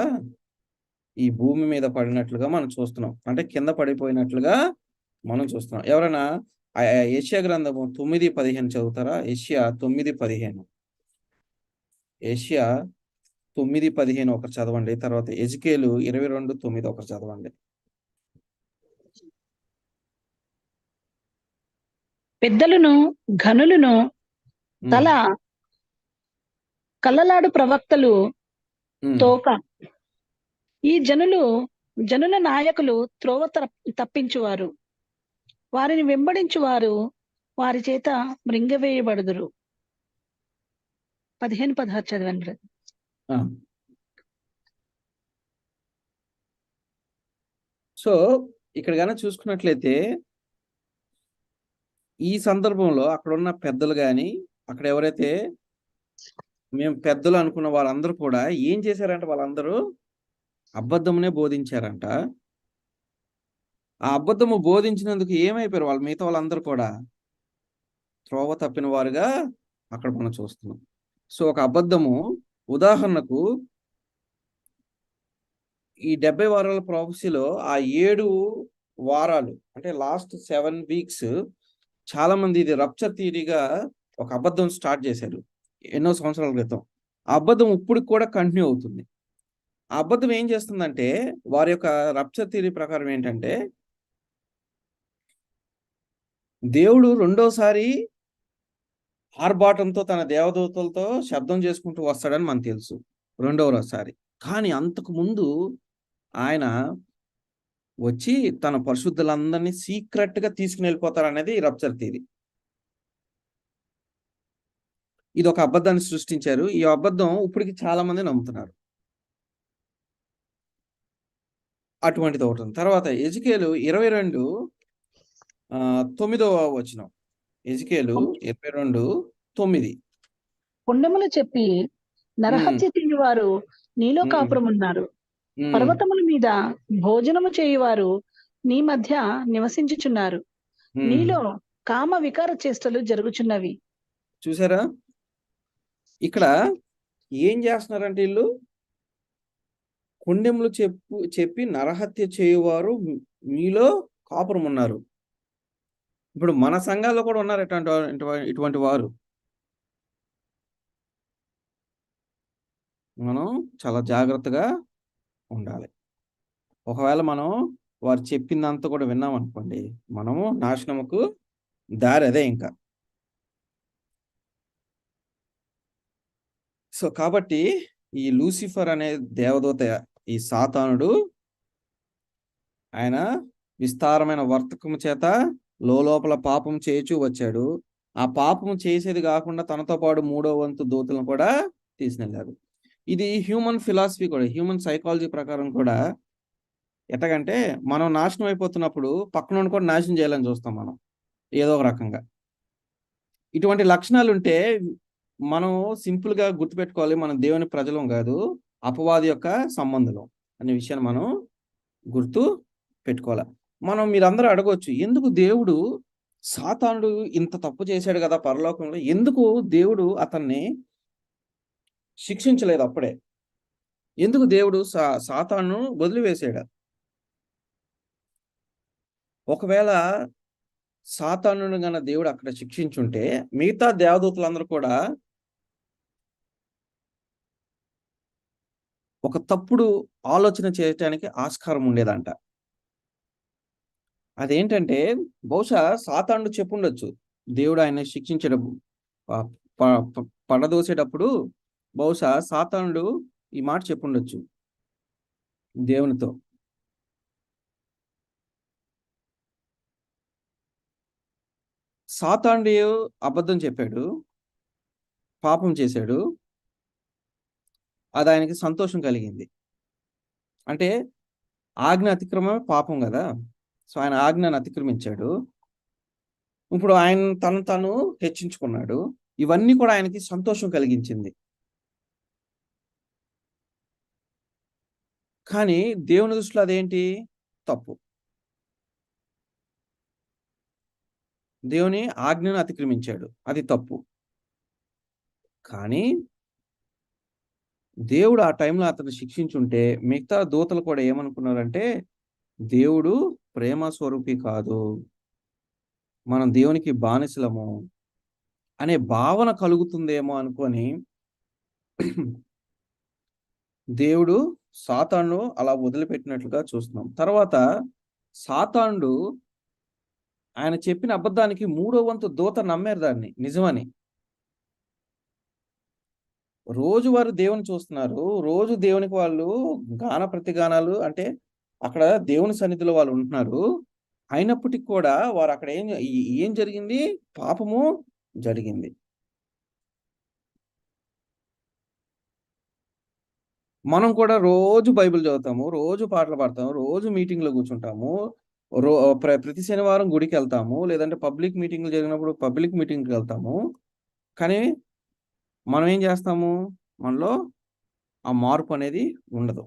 Speaker 1: ఈ భూమి మీద పడినట్లుగా మనం చూస్తున్నాం. అంటే కింద పడిపోయినట్లుగా మనం చూస్తున్నాం. ఎవరైనా యెషయా గ్రంథము 9:15 చదువుతారా? యెషయా 9:15. యెషయా 9:15 ఒకరు చదవండి. తర్వాత ఎజికేలు 22:9 ఒకరు చదవండి.
Speaker 5: పెద్దలను ఘనులను తల కళ్ళలాడు ప్రవక్తలు తోక. ఈ జనుల నాయకులు త్రోవ తప్పించువారు, వారిని వెంబడించువారు వారి చేత మృంగవేయబడుదురు. 15-16 చదవండి.
Speaker 1: సో ఇక్కడ కనుక చూసుకున్నట్లయితే ఈ సందర్భంలో అక్కడ ఉన్న పెద్దలు కానీ, అక్కడ ఎవరైతే మేము పెద్దలు అనుకున్న వాళ్ళందరూ కూడా ఏం చేశారంట? వాళ్ళందరూ అబద్ధమునే బోధించారంట. ఆ అబద్ధము బోధించినందుకు ఏమైపోయారు వాళ్ళు? మిగతా వాళ్ళందరూ కూడా త్రోవ తప్పిన వారుగా అక్కడ మనం చూస్తున్నాం. సో ఒక అబద్ధము, ఉదాహరణకు ఈ 70 వారాల ప్రాఫెసీలో ఆ 7 వారాలు అంటే లాస్ట్ 7 వీక్స్ చాలా మంది ఇది రప్చర్ థియరీగా ఒక అబద్ధం స్టార్ట్ చేశారు ఎన్నో సంవత్సరాల క్రితం. ఆ అబద్ధం ఇప్పుడు కూడా కంటిన్యూ అవుతుంది. ఆ అబద్ధం ఏం చేస్తుందంటే, వారి యొక్క రప్చర్ థియరీ ప్రకారం ఏంటంటే, దేవుడు రెండోసారి ఆర్భాటంతో తన దేవదూతలతో శబ్దం చేసుకుంటూ వస్తాడని మనకు తెలుసు రెండవసారి. కానీ అంతకు ముందు ఆయన వచ్చి తన పరిశుద్ధులందరినీ సీక్రెట్ గా తీసుకుని వెళ్ళిపోతారు అనేది రప్చర్ థియరీ. ఇది ఒక అబద్ధాన్ని సృష్టించారు. ఈ అబద్ధం ఇప్పటికి చాలా మంది నమ్ముతున్నారు. అటువంటిది ఒకటి ఉంది. తర్వాత ఎజికేలు 22:9 వచనం. ఎజికేలు 22:9.
Speaker 5: పుణ్యములు చెప్పి నరహత్య చేయువారు నీలో
Speaker 1: ఉమ్,
Speaker 5: కాపురం ఉన్నారు.
Speaker 1: ఉమ్,
Speaker 5: పర్వతముల మీద భోజనము చేయువారు నీ మధ్య నివసించుచున్నారు.
Speaker 1: ఉమ్.
Speaker 5: నీలో కామ వికార చేష్టలు జరుగుచున్నవి.
Speaker 1: చూసారా, ఇక్కడ ఏం చేస్తున్నారంటే వీళ్ళు పుణ్యములు చెప్పి నరహత్య చేయువారు మీలో కాపురం ఉన్నారు. ఇప్పుడు మన సంఘాల్లో కూడా ఉన్నారు ఇటువంటి వారు. మనం చాలా జాగ్రత్తగా ఉండాలి. ఒకవేళ మనం వారు చెప్పిందంతా కూడా విన్నాం అనుకోండి, మనము నాశనముకు దారి అదే ఇంకా. సో కాబట్టి ఈ లూసిఫర్ అనే దేవదూత, ఈ సాతానుడు, ఆయన విస్తారమైన వర్తకము చేత లోపల పాపం చేయుచూ వచ్చాడు. ఆ పాపం చేసేది కాకుండా తనతో పాటు 3వ వంతు దూతలను కూడా తీసుకెళ్ళారు. ఇది హ్యూమన్ ఫిలాసఫీ కూడా, హ్యూమన్ సైకాలజీ ప్రకారం కూడా. ఎట్టగంటే మనం నాశనం అయిపోతున్నప్పుడు పక్కన కూడా నాశనం చేయాలని చూస్తాం మనం ఏదో ఒక రకంగా. ఇటువంటి లక్షణాలు ఉంటే మనం సింపుల్గా గుర్తుపెట్టుకోవాలి, మనం దేవుని ప్రజలం కాదు, అపవాది యొక్క సంబంధులం అనే విషయాన్ని మనం గుర్తు పెట్టుకోవాలి. మీరందరూ అడగవచ్చు, ఎందుకు దేవుడు సాతానుడు ఇంత తప్పు చేశాడు కదా పరలోకంలో, ఎందుకు దేవుడు అతన్ని శిక్షించలేదు అప్పుడే? ఎందుకు దేవుడు సాతాను వదిలివేసాడు? ఒకవేళ సాతానుని గన దేవుడు అక్కడ శిక్షించుంటే మిగతా దేవదూతలందరూ కూడా ఒక తప్పుడు ఆలోచన చేయటానికి ఆస్కారం ఉండేదంట. అదేంటంటే బహుశా సాతానుడు చెప్పుండొచ్చు, దేవుడు ఆయన శిక్షించేటప్పుడు పడదోసేటప్పుడు బహుశా సాతానుడు ఈ మాట చెప్పుండొచ్చు దేవునితో. సాతానుడు అబద్ధం చెప్పాడు, పాపం చేశాడు, అది ఆయనకి సంతోషం కలిగింది. అంటే ఆజ్ఞ అతిక్రమమే పాపం కదా. సో ఆయన ఆజ్ఞను అతిక్రమించాడు. ఇప్పుడు ఆయన తను హెచ్చించుకున్నాడు. ఇవన్నీ కూడా ఆయనకి సంతోషం కలిగించింది. కానీ దేవుని దృష్టిలో అదేంటి? తప్పు. దేవుని ఆజ్ఞను అతిక్రమించాడు, అది తప్పు. కానీ దేవుడు ఆ టైంలో అతను శిక్షించుంటే మిగతా దూతలు కూడా ఏమనుకున్నారంటే, దేవుడు ప్రేమ స్వరూపి కాదు, మనం దేవునికి బానిసలము అనే భావన కలుగుతుందేమో అనుకొని దేవుడు సాతాను అలా వదిలిపెట్టినట్లుగా చూస్తున్నాం. తర్వాత సాతానుడు ఆయన చెప్పిన అబద్ధానికి 3వ వంతు దూత నమ్మారు దాన్ని నిజమని. రోజు వారు దేవుని చూస్తున్నారు, రోజు దేవునికి వాళ్ళు గాన ప్రతిగానాలు, అంటే అక్కడ దేవుని సన్నిధిలో వాళ్ళు ఉంటున్నారు. అయినప్పటికీ కూడా వారు అక్కడ ఏం జరిగింది? పాపము జరిగింది. మనం కూడా రోజు బైబిల్ చదువుతాము, రోజు పాటలు పాడతాము, రోజు మీటింగ్లో కూర్చుంటాము, ప్రతి శనివారం గుడికి వెళ్తాము, లేదంటే పబ్లిక్ మీటింగ్లు జరిగినప్పుడు పబ్లిక్ మీటింగ్కి వెళ్తాము. కానీ మనం ఏం చేస్తాము? మనలో ఆ మార్పు అనేది ఉండదు.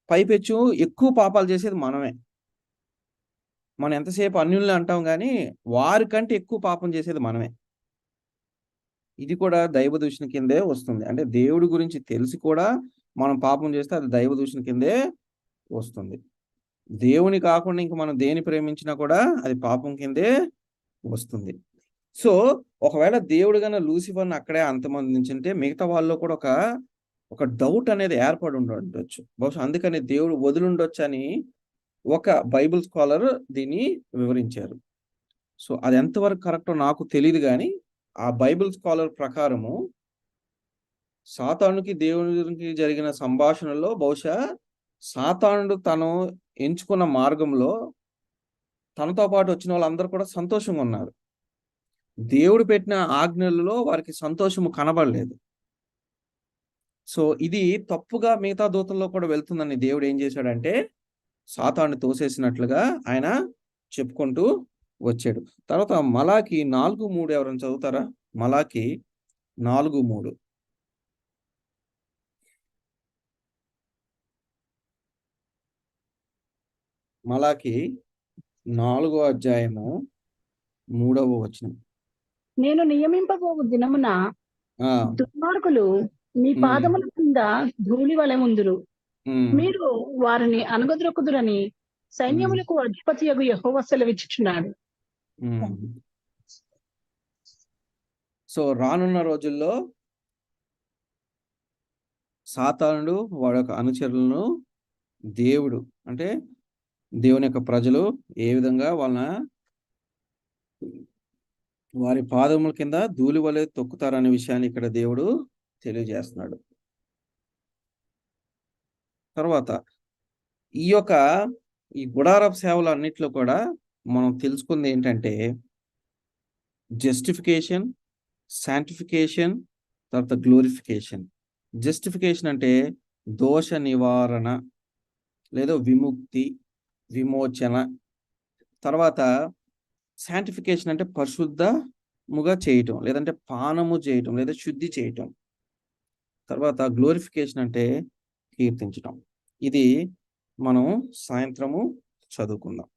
Speaker 1: పైపెచ్చు ఎక్కువ పాపాలు చేసేది మనమే. మనం ఎంతసేపు అన్యుల్ని అంటాం కానీ వారికంటే ఎక్కువ పాపం చేసేది మనమే. ఇది కూడా దైవ దూషణ కిందే వస్తుంది. అంటే దేవుడి గురించి తెలిసి కూడా మనం పాపం చేస్తే అది దైవ దూషణ కిందే వస్తుంది. దేవుని కాకుండా ఇంక మనం దేని ప్రేమించినా కూడా అది పాపం కిందే వస్తుంది. సో ఒకవేళ దేవుడు కన్నా లూసిఫర్ని అక్కడే అంతమందించుంటే మిగతా వాళ్ళు కూడా ఒక డౌట్ అనేది ఏర్పడి ఉండొచ్చు. బహుశా అందుకని దేవుడు వదిలిండొచ్చు అని ఒక బైబిల్ స్కాలర్ దీన్ని వివరించారు. సో అది ఎంతవరకు కరెక్టో నాకు తెలియదు, కానీ ఆ బైబిల్ స్కాలర్ ప్రకారము సాతానుకి దేవునికి జరిగిన సంభాషణలో బహుశా సాతానుడు తను ఎంచుకున్న మార్గంలో తనతో పాటు వచ్చిన వాళ్ళందరూ కూడా సంతోషంగా ఉన్నారు. దేవుడు పెట్టిన ఆజ్ఞలలో వారికి సంతోషము కనబడలేదు. సో ఇది తప్పుగా మిగతా దూతల్లో కూడా వెళ్తుందని దేవుడు ఏం చేశాడంటే సాతాను తోసేసినట్లుగా ఆయన చెప్పుకుంటూ వచ్చాడు. తర్వాత మలాకి 4:3 ఎవరైనా చదువుతారా? మలాకి 4:3. మలాకి 4వ అధ్యాయము 3వ వచనం.
Speaker 5: నేను నియమింపబోవు దినమున
Speaker 1: ఆ,
Speaker 5: దుర్మార్గులు మీ పాదముల కింద ధూళి వలె ఉందురు.
Speaker 1: ఉమ్,
Speaker 5: మీరు వారిని అనగదొక్కుదురని సైన్యములకు అధిపతియగు యెహోవా సెలవిచ్చుచున్నాడు.
Speaker 1: ఉమ్. సో రానున్న రోజుల్లో సాతానుడు వాడి యొక్క అనుచరులను దేవుడు అంటే దేవుని యొక్క ప్రజలు ఏ విధంగా వారి పాదముల కింద ధూళి వలె తొక్కుతారనే విషయాన్ని ఇక్కడ దేవుడు తెలియజేస్తున్నాడు. తర్వాత ఈ గుడారపు సేవలు అన్నిట్లో కూడా మనం తెలుసుకుంది ఏంటంటే జస్టిఫికేషన్, శాంటిఫికేషన్, తర్వాత గ్లోరిఫికేషన్. జస్టిఫికేషన్ అంటే దోష నివారణ లేదా విముక్తి, విమోచన. తర్వాత శాంటిఫికేషన్ అంటే పరిశుద్ధముగా చేయటం, లేదంటే పానము చేయటం లేదా శుద్ధి చేయటం. తర్వాత గ్లోరిఫికేషన్ అంటే కీర్తించటం. ఇది మనం సాయంత్రము చదువుకుందాం.